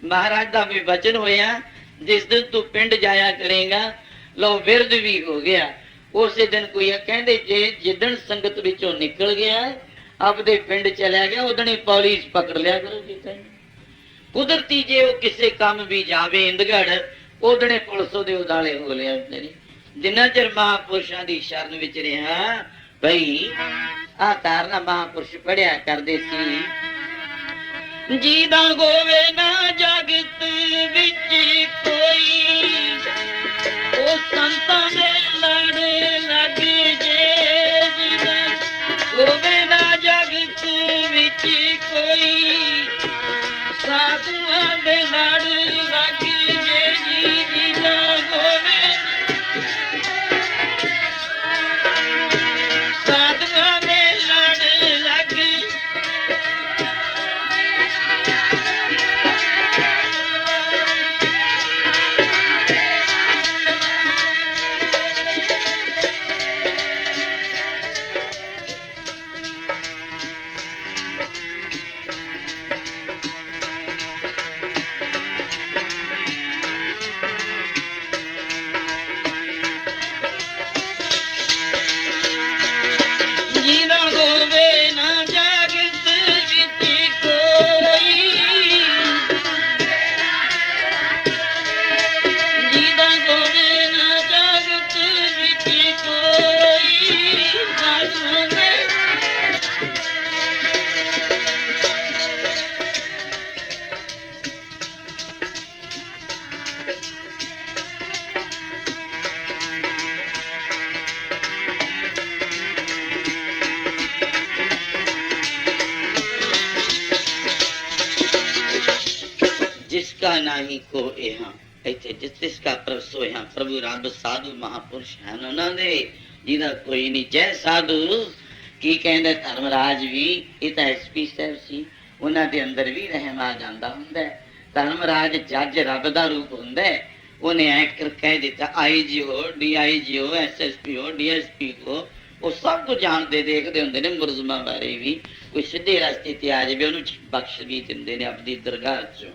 ਮਹਾਰਾਜ ਦਾ ਵੀ ਵਚਨ ਹੋਇਆ, ਜਿਸ ਦਿਨ ਤੂੰ ਪਿੰਡ ਜਾਇਆ ਕਰੇਗਾ ਲਓ ਵਿਰਦ ਵੀ ਹੋ ਗਿਆ। ਉਸੇ ਦਿਨ ਕੋਈ ਕਹਿੰਦੇ ਜੇ ਜਿੱਦਣ ਸੰਗਤ ਵਿੱਚੋਂ ਨਿਕਲ ਗਿਆ ਆਪਦੇ ਪਿੰਡ ਚਲਿਆ ਗਿਆ, ਉਦਣ ਹੀ ਪੁਲਿਸ ਪਕੜ ਲਿਆ ਕਰੂਗੀ ਤੈਨੂੰ। ਕੁਦਰਤੀ ਜੇ ਉਹ ਕਿਸੇ ਕੰਮ ਵੀ ਜਾਵੇ ਇੰਦਗੜ, ਉਦਣੇ ਪੁਲਿਸ ਉਹਦੇ ਉਦਾਲੇ ਹੋ ਲਿਆ ਹੁੰਦੇ ਨੇ। ਜਿੰਨਾ ਚਿਰ ਮਹਾਂਪੁਰਸ਼ਾਂ ਦੀ ਸ਼ਰਨ ਵਿੱਚ ਰਿਹਾ ਬਈ ਆਹ ਕਾਰਨਾ ਮਹਾਂਪੁਰਸ਼ ਪੜਿਆ ਕਰਦੇ ਸੀ। ਜੀ ਦਾ ਹੋਵੇ ਨਾ ਜਗਤ ਵਿੱਚ ਕੋਈ, ਉਹ ਸੰਤਾਂ ਦੇ ਲੜ ਲੱਗ ਜੇ। ਜੀ ਦਾ ਹੋਵੇ ਨਾ ਜਗਤ ਵਿੱਚ ਕੋਈ, ਸਾਧੂਆਂ ਦੇ ਲੜ ਲੱਗ ਜੇ। ਜੀ ਦਾ ਹੋਵੇ ਸਾਧੂਆਂ ਦੇ ਲੜ ਲੱਗ। जिसका नाही को यहाँ ਇੱਥੇ ਜਿਸ ਕਾ ਪ੍ਰਭ ਸੋਇਆ ਪ੍ਰਭੂ ਰੱਬ ਸਾਧੂ ਮਹਾਪੁਰਸ਼ ਹਨ ਉਹਨਾਂ ਦੇ ਜਿਹਦਾ ਕੋਈ ਨਹੀਂ। ਜੈ ਸਾਧੂ ਕੀ ਕਹਿੰਦੇ ਧਰਮਰਾਜ ਵੀ, ਇਹ ਤਾਂ ਐਸਪੀ ਸਾਹਿਬ ਸੀ, ਉਹਨਾਂ ਦੇ ਅੰਦਰ ਵੀ ਰਹਿਮ ਆ ਜਾਂਦਾ ਹੁੰਦਾ। ਧਰਮਰਾਜ ਜੱਜ ਰੱਬ ਦਾ ਰੂਪ ਹੁੰਦਾ। ਉਹਨੇ ਐ ਕਹਿ ਦਿੱਤਾ ਆਈਜੀਓ ਡੀਆਈਜੀਓ ਐਸਐਸਪੀਓ ਡੀਐਸਪੀ ਉਹ ਸਭ ਕੁਝ ਜਾਣਦੇ ਦੇਖਦੇ ਹੁੰਦੇ ਨੇ। ਮੁਲਜ਼ਮਾਂ ਬਾਰੇ ਵੀ ਕੋਈ ਸਿੱਧੇ ਰਸਤੇ ਤੇ ਆ ਜਾਵੇ ਉਹਨੂੰ ਬਖਸ਼ ਵੀ ਦਿੰਦੇ ਨੇ ਆਪਣੀ ਦਰਗਾਹ ਚੋਂ।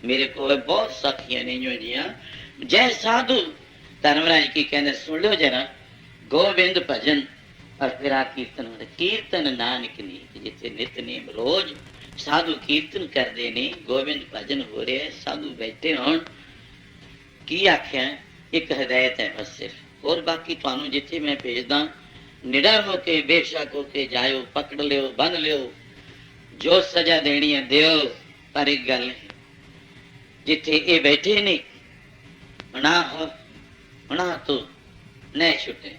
ਮੇਰੇ ਕੋਲ ਬਹੁਤ ਸਾਖੀਆਂ ਨੇ ਜੀਆਂ। ਜੈ ਸਾਧੂ ਧਰਮਰਾਜ ਕੀ ਕਹਿੰਦੇ ਸੁਣ ਲਿਓ ਜਰਾ। ਗੋਬਿੰਦ ਭਜਨ ਔਰ ਫਿਰ ਆ ਕੀਰਤਨ ਹੁੰਦਾ। ਕੀਰਤਨ ਨਾਨਕ ਨੀ, ਜਿੱਥੇ ਨਿਤਨੇਮ ਰੋਜ਼ ਸਾਧੂ ਕੀਰਤਨ ਕਰਦੇ ਨੇ, ਗੋਬਿੰਦ ਭਜਨ ਹੋ ਰਿਹਾ, ਸਾਧੂ ਬੈਠੇ ਹੋਣ। ਕੀ ਆਖਿਆ? ਇੱਕ ਹਦਾਇਤ ਹੈ ਬਸ ਸਿਰਫ, ਹੋਰ ਬਾਕੀ ਤੁਹਾਨੂੰ ਜਿੱਥੇ ਮੈਂ ਭੇਜਦਾ ਨਿਡਰ ਹੋ ਕੇ ਬੇਸ਼ੱਕ ਹੋ ਕੇ ਜਾਇਓ, ਪਕੜ ਲਿਓ, ਬੰਨ ਲਿਓ, ਜੋ ਸਜ਼ਾ ਦੇਣੀ ਹੈ ਦਿਓ। ਪਰ ਇੱਕ ਗੱਲ ਹੈ, ਜਿੱਥੇ ਇਹ ਬੈਠੇ ਨੇ ਨਾ ਹੋ होना तो न छुटे।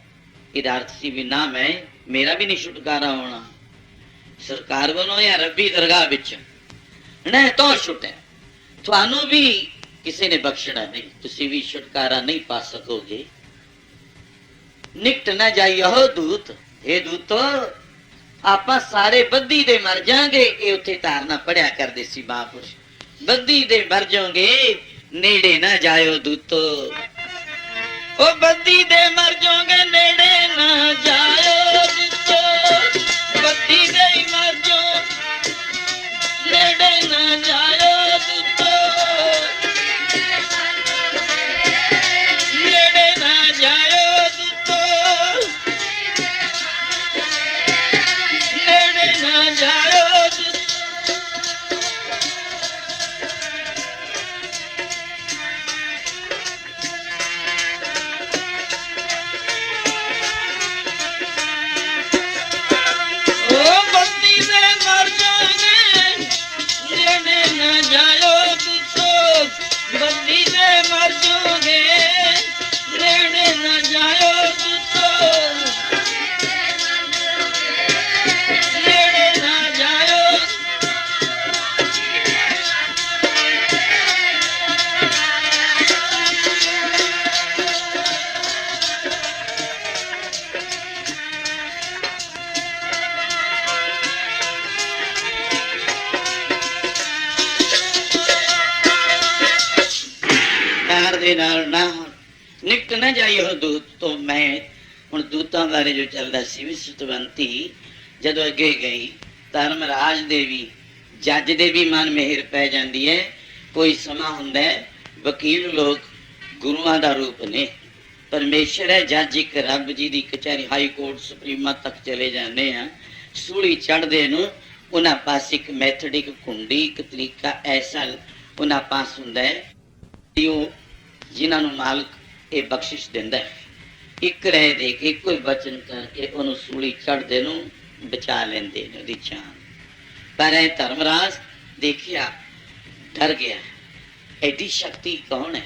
ਇਹਦਾ ਅਰਥ ਸੀ ਵੀ ਨਾ ਮੈਂ ਮੇਰਾ ਵੀ ਨਹੀਂ ਛੁਟਕਾਰਾ ਹੋਣਾ ਸਰਕਾਰ ਵੱਲੋਂ ਜਾਂ ਰੱਬੀ ਦਰਗਾਹ ਵਿੱਚ ਨਾ ਤੋਂ ਛੁਟੇ ਤੁਹਾਨੂੰ ਵੀ ਕਿਸੇ ਨੇ ਬਖਸ਼ਣਾ ਨਹੀਂ ਤੁਸੀਂ ਵੀ ਛੁਟਕਾਰਾ ਨਹੀਂ ਪਾ ਸਕੋਗੇ। ਨਿਕਟ ਨਾ ਜਾਈਓ ਦੂਤ ਇਹ ਦੂਤੋ ਆਪਾਂ ਸਾਰੇ ਬੱਦੀ ਦੇ ਮਰ ਜਾਾਂਗੇ। ਇਹ ਉੱਥੇ ਧਾਰਨਾ ਪੜਿਆ ਕਰਦੇ ਸੀ ਮਹਾਂਪੁਰਸ਼ ਬੱਦੀ ਦੇ ਮਰ ਜਾਓਗੇ ਨੇੜੇ ਨਾ ਜਾਇਓ ਦੂਤੋ ਉਹ ਬੱਦੀ ਦੇ ਮਰ ਜਾਓਗੇ ਨੇੜੇ ਨਾ ਜਾਇਓ ਦੂਤੋ ਬੱਦੀ ਦੇ ਹੀ ਮਰ ਜਾਓ ਨੇੜੇ ਨਾ ਜਾਇਓ ਦੂਤੋ ਨੇੜੇ ਨਾ ਜਾਇਓ ਦੂਤੋ ਨੇੜੇ ਨਾ ਜਾਇਓ ਦੂਤੋ। ਨਿਕਟ ਨਾ ਜਾਈਓ ਦੂਤ ਤੋਂ। ਮੈਂ ਹੁਣ ਦੂਤਾਂ ਬਾਰੇ ਜੋ ਚੱਲਦਾ ਸੀ ਵੀ ਸਤਵੰਤੀ ਜਦੋਂ ਅੱਗੇ ਗਈ ਧਰਮਰਾਜ ਦੇ ਵੀ ਜੱਜ ਦੇ ਵੀ ਮਨ ਮਿਹਰ ਪੈ ਜਾਂਦੀ ਹੈ। ਕੋਈ ਸਮਾਂ ਹੁੰਦਾ ਹੈ ਵਕੀਲ ਲੋਕ ਗੁਰੂਆਂ ਦਾ ਰੂਪ ਨੇ ਪਰਮੇਸ਼ਰ ਹੈ ਜੱਜ ਇੱਕ ਰੱਬ ਜੀ ਦੀ ਕਚਹਿਰੀ ਹਾਈ ਕੋਰਟ ਸੁਪਰੀਮਾ ਤੱਕ ਚਲੇ ਜਾਂਦੇ ਆ ਸੂਲੀ ਚੜ੍ਹਦੇ ਨੂੰ ਉਹਨਾਂ ਪਾਸ ਇੱਕ ਮੈਥਡ ਇੱਕ ਕੁੰਡੀ ਇੱਕ ਤਰੀਕਾ ਐਸਾ ਉਹਨਾਂ ਪਾਸ ਹੁੰਦਾ ਹੈ ਉਹ ਜਿਨ੍ਹਾਂ ਨੂੰ ਮਾਲਕ ਇਹ ਬਖਸ਼ਿਸ਼ ਦਿੰਦਾ ਹੈ ਇੱਕ ਰਹਿ ਦੇ ਕੇ ਕੋਈ ਬਚਨ ਕਰਕੇ ਉਹਨੂੰ ਸੂਲੀ ਚੜ੍ਹਦੇ ਨੂੰ ਬਚਾ ਲੈਂਦੇ ਨੇ ਉਹਦੀ ਜਾਨ। ਪਰ ਇਹ ਧਰਮਰਾਜ ਦੇਖਿਆ ਡਰ ਗਿਆ ਐਡੀ ਸ਼ਕਤੀ ਕੌਣ ਹੈ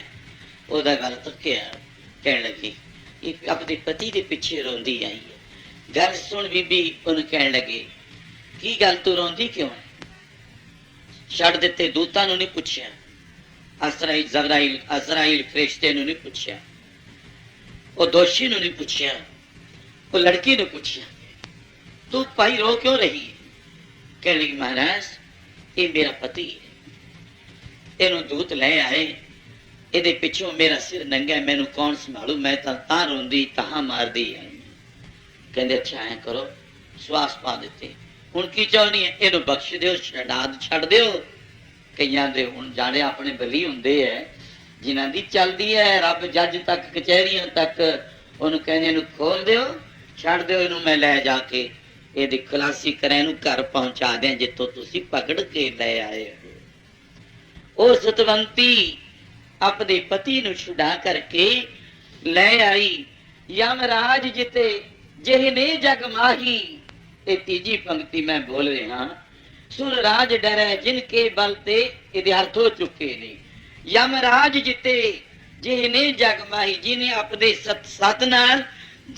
ਉਹਦਾ ਗੱਲ ਤੱਕਿਆ ਕਹਿਣ ਲੱਗੀ ਇਹ ਆਪਣੇ ਪਤੀ ਦੇ ਪਿੱਛੇ ਰੋਂਦੀ ਆਈ ਹੈ। ਗੱਲ ਸੁਣ ਬੀਬੀ ਉਹਨੂੰ ਕਹਿਣ ਲੱਗੇ ਕੀ ਗੱਲ ਤੂੰ ਰੋਂਦੀ ਕਿਉਂ ਛੱਡ ਦਿੱਤੇ ਦੂਤਾਂ ਨੂੰ ਨਹੀਂ ਪੁੱਛਿਆ ਅਜ਼ਰਾਈਲ ਫਰਿਸ਼ਤੇ ਨੂੰ ਨਹੀਂ ਪੁੱਛਿਆ ਉਹ ਦੋਸ਼ੀ ਨੂੰ ਨਹੀਂ ਪੁੱਛਿਆ ਉਹ ਲੜਕੀ ਨੂੰ ਪੁੱਛਿਆ ਤੂੰ ਭਾਈ ਰੋ ਕਿਉਂ ਰਹੀ ਕਹਿ ਲਈ ਮਹਾਰਾਜ ਇਹ ਮੇਰਾ ਪਤੀ ਹੈ ਇਹਨੂੰ ਦੂਤ ਲੈ ਆਏ ਇਹਦੇ ਪਿੱਛੋਂ ਮੇਰਾ ਸਿਰ ਨੰਗਾ ਮੈਨੂੰ ਕੌਣ ਸੰਭਾਲੂ ਮੈਂ ਤਾਂ ਰੋਂਦੀ ਤਾਂ ਮਾਰਦੀ ਹੈ। ਕਹਿੰਦੇ ਅੱਛਾ ਐ ਕਰੋ ਸਵਾਸ ਪਾ ਦਿੱਤੇ ਹੁਣ ਕੀ ਚਾਹੁੰਦੀ ਹੈ ਇਹਨੂੰ ਬਖਸ਼ ਦਿਓ ਛੱਡ ਦਿਓ। ਕਈਆਂ ਦੇ ਹੁਣ ਜਾਣੇ ਆਪਣੇ ਬਲੀ ਹੁੰਦੇ ਹੈ ਜਿਨ੍ਹਾਂ ਦੀ ਚੱਲਦੀ ਹੈ ਰੱਬ ਜੱਜ ਤੱਕ ਕਚਹਿਰੀਆਂ ਤੱਕ ਉਹਨੂੰ ਕਹਿੰਦੇ ਇਹਨੂੰ ਖੋਲ ਦਿਓ ਛੱਡ ਦਿਓ ਇਹਨੂੰ ਮੈਂ ਲੈ ਜਾ ਕੇ ਇਹਦੀ ਖਲਾਸੀ ਕਰਾਂ ਇਹਨੂੰ ਘਰ ਪਹੁੰਚਾ ਦਿਆਂ ਜਿੱਥੋਂ ਤੁਸੀਂ ਪਕੜ ਕੇ ਲੈ ਆਏ ਹੋ। ਉਹ ਸਤਵੰਤੀ ਆਪਣੇ ਪਤੀ ਨੂੰ ਛੁਡਾ ਕਰਕੇ ਲੈ ਆਈ। ਯਮਰਾਜ ਜਿਤੇ ਜਿਹਨੇ ਜਗ ਮਾਹੀ ਇਹ ਤੀਜੀ ਪੰਕਤੀ ਮੈਂ ਬੋਲ ਰਿਹਾ ਸੁਰ ਰਾਜ ਡਰੇ ਜਿਨਕੇ ਬਲ ਤੇ ਇਹਦੇ ਅਰਥ ਹੋ ਚੁੱਕੇ ਨੇ। ਯਮਰਾਜ ਜਿਤੇ ਜਿਹਨੇ ਜਗ ਮਾਹੀ ਜਿਹਨੇ ਆਪਣੇ ਸਤ ਨਾਲ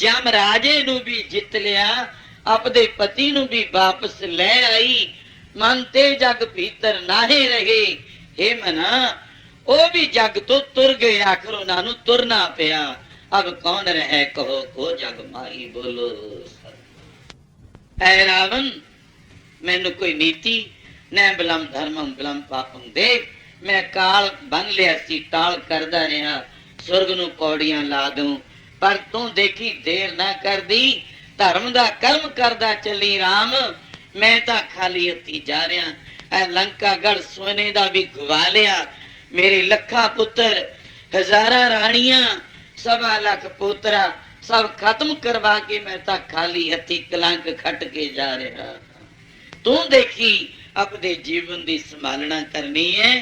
ਯਮਰਾਜੇ ਨੂੰ ਵੀ ਜਿੱਤ ਲਿਆ ਆਪਣੇ ਪਤੀ ਨੂੰ ਵੀ ਵਾਪਸ ਲੈ ਆਈ। ਮਨ ਤੇ ਜਗ ਭੀਤਰ ਨਾਹੇ ਰਹੇ हे ਮਨਾ ਉਹ ਵੀ ਜਗ ਤੋਂ ਤੁਰ ਗਏ ਆਖਰ ਉਹਨਾਂ ਨੂੰ ਤੁਰਨਾ ਪਿਆ। ਅਬ ਕੌਣ ਰਹੇ ਕਹੋ ਕੋ ਜਗ ਮਾਹੀ ਬੋਲੋ ਐ ਰਾਵਣ ਮੈਨੂੰ ਕੋਈ ਨੀਤੀ ਨੈ ਬਲਮ ਧਰਮਮ ਬਲਮ ਪਾਪਮ ਦੇ ਮੈਂ ਕਾਲ ਬੰਨ ਲਿਆ ਸੀ ਟਾਲ ਕਰਦਾ ਰਿਹਾ ਸੁਰਗ ਨੂੰ ਪੌੜੀਆਂ ਲਾ ਦੂੰ ਪਰ ਤੂੰ ਦੇਖੀ ਦੇਰ ਨਾ ਕਰਦੀ ਧਰਮ ਦਾ ਕਰਮ ਕਰਦਾ ਚੱਲੀ ਰਾਮ ਮੈਂ ਤਾਂ ਖਾਲੀ ਹੱਥੀ ਜਾ ਰਿਹਾ ਐ ਲੰਕਾ ਗੜ ਸੋਨੇ ਦਾ ਵੀ ਗਵਾ ਲਿਆ ਮੇਰੇ ਲੱਖਾਂ ਪੁੱਤਰ ਹਜ਼ਾਰਾਂ ਰਾਣੀਆਂ 1.25 ਲੱਖ ਪੋਤਰਾ ਸਭ ਖਤਮ ਕਰਵਾ ਕੇ ਮੈਂ ਤਾਂ ਖਾਲੀ ਹੱਥੀ ਕਲੰਕ ਖੱਟ ਕੇ ਜਾ ਰਿਹਾ। ਤੂੰ ਦੇਖੀ ਆਪਣੇ ਜੀਵਨ ਦੀ ਸੰਭਾਲਣਾ ਕਰਨੀ ਹੈ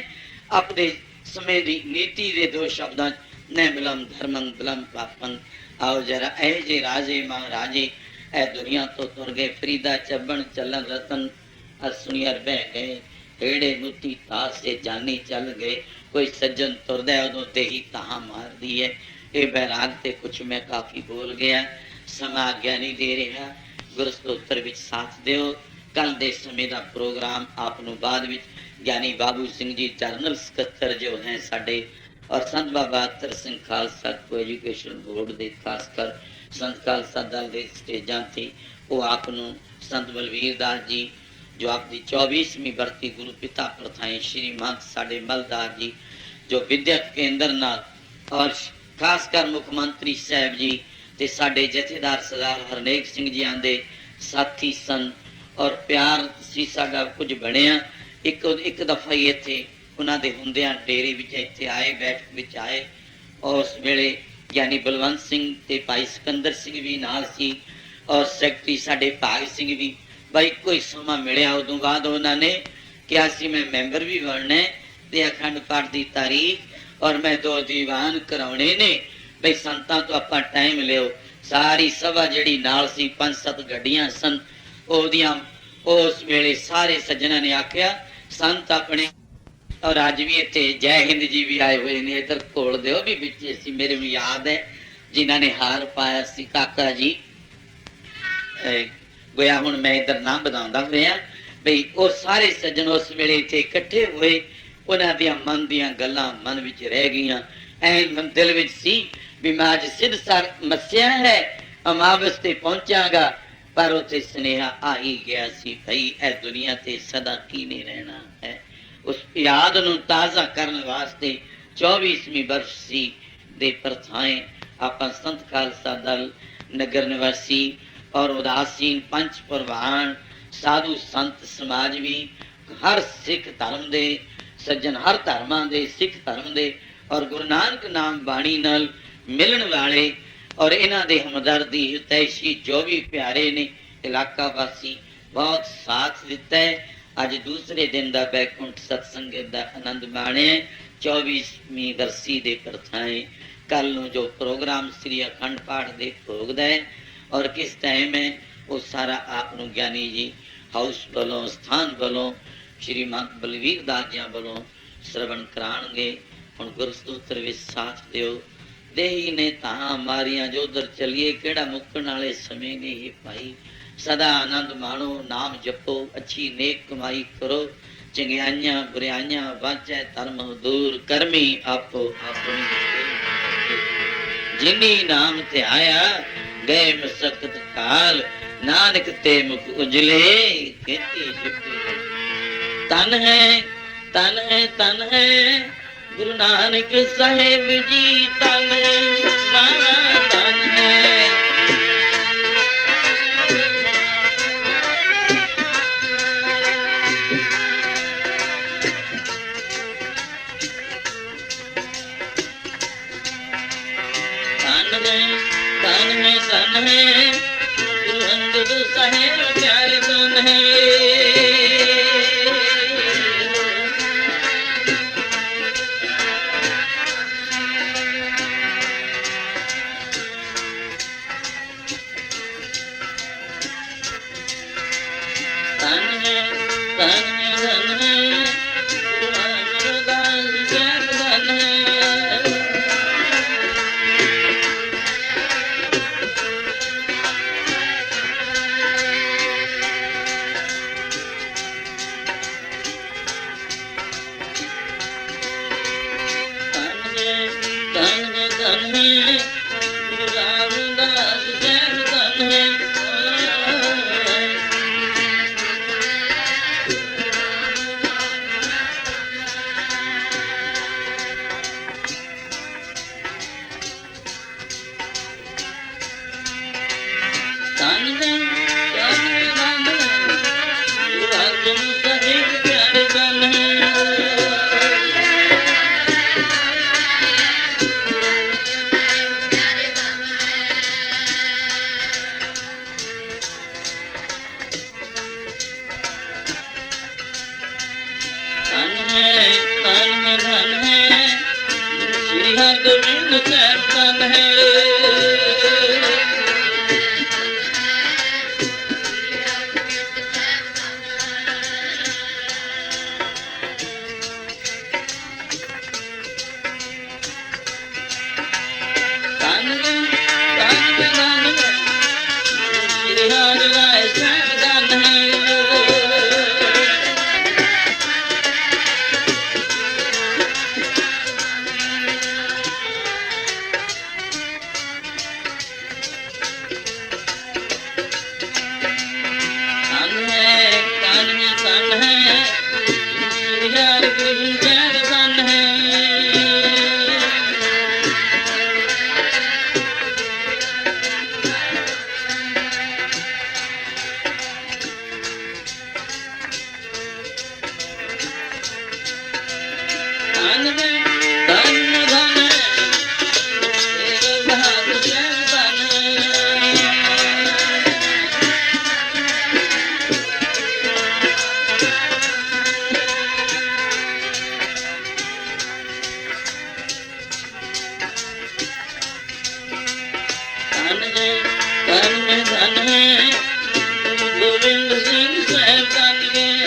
ਆਪਣੇ ਸਮੇਂ ਦੀ ਨੀਤੀ ਦੇ ਦੋ ਸ਼ਬਦਾਂ ਨੈ ਬਲਮ ਧਰਮੰ ਬਲਮ ਪਾਪੰ। ਆਓ ਜਰਾ ਇਹ ਜੇ ਰਾਜੇ ਮਹਾਰਾਜੇ ਇਹ ਦੁਨੀਆ ਤੋਂ ਤੁਰ ਗਏ ਫਰੀਦਾ ਚੱਬਣ ਚੱਲਣ ਰਤਨ ਅਸੁਨੀਅਰ ਬਹਿ ਗਏ ਏੜੇ ਮੁੱਤੀ ਤਾਸ ਦੇ ਜਾਨੀ ਚੱਲ ਗਏ ਕੋਈ ਸੱਜਣ ਤੁਰਦਾ ਉਦੋਂ ਤੇ ਹੀ ਤਾਂ ਮਾਰਦੀ ਹੈ ਇਹ ਬੈਰਾਗ ਤੇ ਕੁਛ ਮੈਂ ਕਾਫੀ ਬੋਲ ਗਿਆ, ਸਮਾਂ ਆਗਿਆ ਨਹੀਂ ਦੇ ਰਿਹਾ। ਗੁਰੂ ਸਤੋਤਰ ਵਿੱਚ ਸਾਥ ਦਿਓ। ਕੱਲ ਦੇ ਸਮੇਂ ਦਾ ਪ੍ਰੋਗਰਾਮ ਆਪ ਨੂੰ ਬਾਅਦ ਵਿੱਚ ਗਿਆਨੀ ਬਾਬੂ ਸਿੰਘ ਜੀ ਜਨਰਲ ਸਕੱਤਰ ਜੋ ਹੈ ਸਾਡੇ, ਔਰ ਸੰਤ ਬਾਬਾ ਅਤਰ ਸਿੰਘ ਖਾਲਸਾ ਕੋ ਐਜੂਕੇਸ਼ਨ ਬੋਰਡ ਦੇ ਖਾਸ ਕਰ ਸੰਤ ਖਾਲਸਾ ਦਲ ਦੇ ਸਟੇਜਾਂ ਤੇ ਉਹ ਆਪ ਨੂੰ ਸੰਤ ਬਲਵੀਰ ਦਾਸ ਜੀ ਜੋ ਆਪਦੀ 24ਵੀਂ ਬਰਤੀ ਗੁਰੂ ਪਿਤਾ ਪ੍ਰਥਾਏ ਸ਼੍ਰੀ ਮਹੰਤ ਸਾਡੇ ਮਲਦਾਰ ਜੀ ਜੋ ਵਿਦਿਅਕ ਕੇਂਦਰ ਨਾਲ ਔਰ ਖਾਸ ਕਰ ਮੁੱਖ ਮੰਤਰੀ ਸਾਹਿਬ ਜੀ ਤੇ ਸਾਡੇ ਜਥੇਦਾਰ ਸਰਦਾਰ ਹਰਨੇਕ ਸਿੰਘ ਜੀ ਆਂਦੇ ਸਾਥੀ ਸਨ ਔਰ ਪਿਆਰ ਸੀ ਸਾਡਾ ਕੁਝ ਬਣਿਆ। ਇੱਕ ਦਫਾ ਹੀ ਇੱਥੇ ਉਹਨਾਂ ਦੇ ਹੁੰਦਿਆਂ ਡੇਰੇ ਵਿੱਚ ਇੱਥੇ ਆਏ, ਬੈਠਕ ਵਿੱਚ ਆਏ। ਉਸ ਵੇਲੇ ਗਿਆਨੀ ਬਲਵੰਤ ਸਿੰਘ ਤੇ ਭਾਈ ਸਿਕੰਦਰ ਸਿੰਘ ਵੀ ਨਾਲ ਸੀ ਔਰ ਸੈਕਟਰੀ ਸਾਡੇ ਭਾਗ ਸਿੰਘ ਵੀ। ਬਾਈ ਕੋਈ ਸਮਾਂ ਮਿਲਿਆ ਉਦੋਂ ਬਾਅਦ ਉਹਨਾਂ ਨੇ ਕਿਹਾ ਸੀ ਮੈਂ ਮੈਂਬਰ ਵੀ ਬਣਨਾ ਤੇ ਅਖੰਡ ਪਾਠ ਦੀ ਤਾਰੀਖ ਔਰ ਮੈਂ 2 ਦੀਵਾਨ ਕਰਾਉਣੇ ਨੇ, ਬਈ ਸੰਤਾਂ ਤੋਂ ਆਪਾਂ ਟਾਈਮ ਲਿਓ। ਸਾਰੀ ਸਭਾ ਜਿਹੜੀ ਨਾਲ ਸੀ 5-7 ਗੱਡੀਆਂ ਸਨ ਉਹਦੀਆਂ, ਉਸ ਵੇਲੇ ਸਾਰੇ ਸੱਜਣਾਂ ਨੇ ਆਖਿਆ ਸੰਤ ਆਪਣੇ ਔਰ ਅੱਜ ਵੀ ਇੱਥੇ ਜੈ ਹਿੰਦ ਜੀ ਵੀ ਆਏ ਹੋਏ ਨੇ, ਇੱਧਰ ਕੋਲ ਦਿਓ ਵੀ ਵਿੱਚ ਸੀ। ਮੇਰੇ ਨੂੰ ਯਾਦ ਹੈ ਜਿਨ੍ਹਾਂ ਨੇ ਹਾਰ ਪਾਇਆ ਸੀ ਕਾਕਾ ਜੀ ਗੋਇਆ, ਹੁਣ ਮੈਂ ਇੱਧਰ ਨਾਮ ਬਤਾਉਂਦਾ ਹੋਇਆ ਬਈ ਉਹ ਸਾਰੇ ਸੱਜਣ ਉਸ ਵੇਲੇ ਇੱਥੇ ਇਕੱਠੇ ਹੋਏ। ਉਹਨਾਂ ਦੀਆਂ ਮਨ ਦੀਆਂ ਗੱਲਾਂ ਮਨ ਵਿੱਚ ਰਹਿ ਗਈਆਂ। ਐ ਦਿਲ ਵਿੱਚ ਸੀ ਵੀ ਮੈਂ ਅੱਜ ਸਿੱਧ ਸਰ ਮੱਸਿਆ ਹੈ, ਅਮਾਵਸ ਤੇ ਪਹੁੰਚਾਂਗਾ, ਪਰ ਉੱਥੇ ਸੁਨੇਹਾ ਆ ਹੀ ਗਿਆ ਸੀ ਭਈ ਇਹ ਦੁਨੀਆ ਤੇ ਸਦਾ ਕੀ ਨਹੀਂ ਰਹਿਣਾ ਹੈ। ਉਸ ਯਾਦ ਨੂੰ ਤਾਜ਼ਾ ਕਰਨ ਵਾਸਤੇ 24ਵੀਂ ਬਰਸੀ ਦੇ ਪ੍ਰਥਾਏ ਆਪਾਂ ਸੰਤ ਖਾਲਸਾ ਦਲ ਨਗਰ ਨਿਵਾਸੀ ਔਰ ਉਦਾਸੀਨ ਪੰਚ ਪ੍ਰਵਾਨ ਸਾਧੂ ਸੰਤ ਸਮਾਜ ਵੀ ਹਰ ਸਿੱਖ ਧਰਮ ਦੇ ਸੱਜਣ, ਹਰ ਧਰਮਾਂ ਦੇ, ਸਿੱਖ ਧਰਮ ਦੇ ਔਰ ਗੁਰੂ ਨਾਨਕ ਨਾਮ ਬਾਣੀ ਨਾਲ ਮਿਲਣ ਵਾਲੇ ਔਰ ਇਹਨਾਂ ਦੇ ਹਮਦਰਦੀ ਹਿਤੈਸ਼ੀ ਜੋ ਵੀ ਪਿਆਰੇ ਨੇ ਇਲਾਕਾ ਵਾਸੀ ਬਹੁਤ ਸਾਥ ਦਿੱਤਾ ਹੈ। ਅੱਜ ਦੂਸਰੇ ਦਿਨ ਦਾ ਬੈਕੁੰਠ ਸਤਸੰਗ ਦਾ ਆਨੰਦ ਮਾਣਿਆ 24ਵੀਂ ਬਰਸੀ ਦੇ ਪ੍ਰਥਾਏ। ਕੱਲ ਨੂੰ ਜੋ ਪ੍ਰੋਗਰਾਮ ਸ੍ਰੀ ਅਖੰਡ ਪਾਠ ਦੇ ਭੋਗ ਦਾ ਹੈ ਔਰ ਕਿਸ ਟਾਈਮ ਹੈ ਉਹ ਸਾਰਾ ਆਪ ਨੂੰ ਗਿਆਨੀ ਜੀ ਹਾਊਸ ਵੱਲੋਂ ਸਥਾਨ ਵੱਲੋਂ ਸ਼੍ਰੀ ਮਹੰਤ ਬਲਵੀਰ ਦਾਸ ਜੀ ਵੱਲੋਂ ਸਰਵਣ ਕਰਾਣਗੇ। ਹੁਣ ਗੁਰੂ ਸਤੋਤਰ ਵਿੱਚ ਸਾਥ ਦਿਓ। ਦੇਹੀ ਨੇ ਤਾਂ ਮਾਰੀਆਂ ਜੋ ਉਧਰ ਚਲੀਏ, ਕਿਹੜਾ ਮੁੱਕਣ ਵਾਲੇ ਸਮੇਂ ਨੇ ਹੀ ਭਾਈ। ਸਦਾ ਆਨੰਦ ਮਾਣੋ, ਨਾਮ ਜਪੋ, ਅੱਛੀ ਨੇਕ ਕਮਾਈ ਕਰੋ, ਚੰਗਿਆਈਆਂ ਬੁਰਾਈਆਂ ਵਾਂਝੇ ਧਰਮ ਦੂਰ ਕਰਮੀ ਆਪੋ ਆਪਣੀ। ਜਿਨੀ ਨਾਮ ਤੇ ਆਇਆ ਗਏ ਮਸਕਤ ਕਾਲ, ਨਾਨਕ ਤੇ ਮੁਖ ਉਜਲੇ ਖੇਤੀ ਛੁੱਟੀ। ਤਨ ਹੈ ਤਨ ਹੈ ਤਨ ਹੈ ਗੁਰੂ ਨਾਨਕ ਸਾਹਿਬ ਜੀ, ਤਨ ਹੈ ਤਨ ਹੈ। तन है गुरु अंगद साहेब प्यारे तन है। बिहार राय सावधान है। गोविंद सिंह साहब बन गए।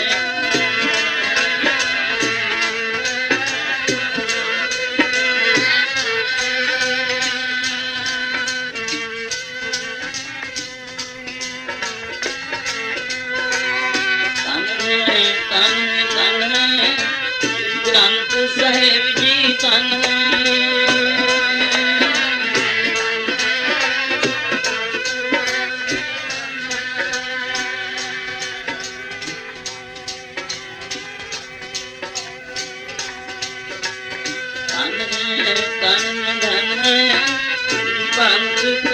ग्रंथ साहिब जी तन धन धन पंथ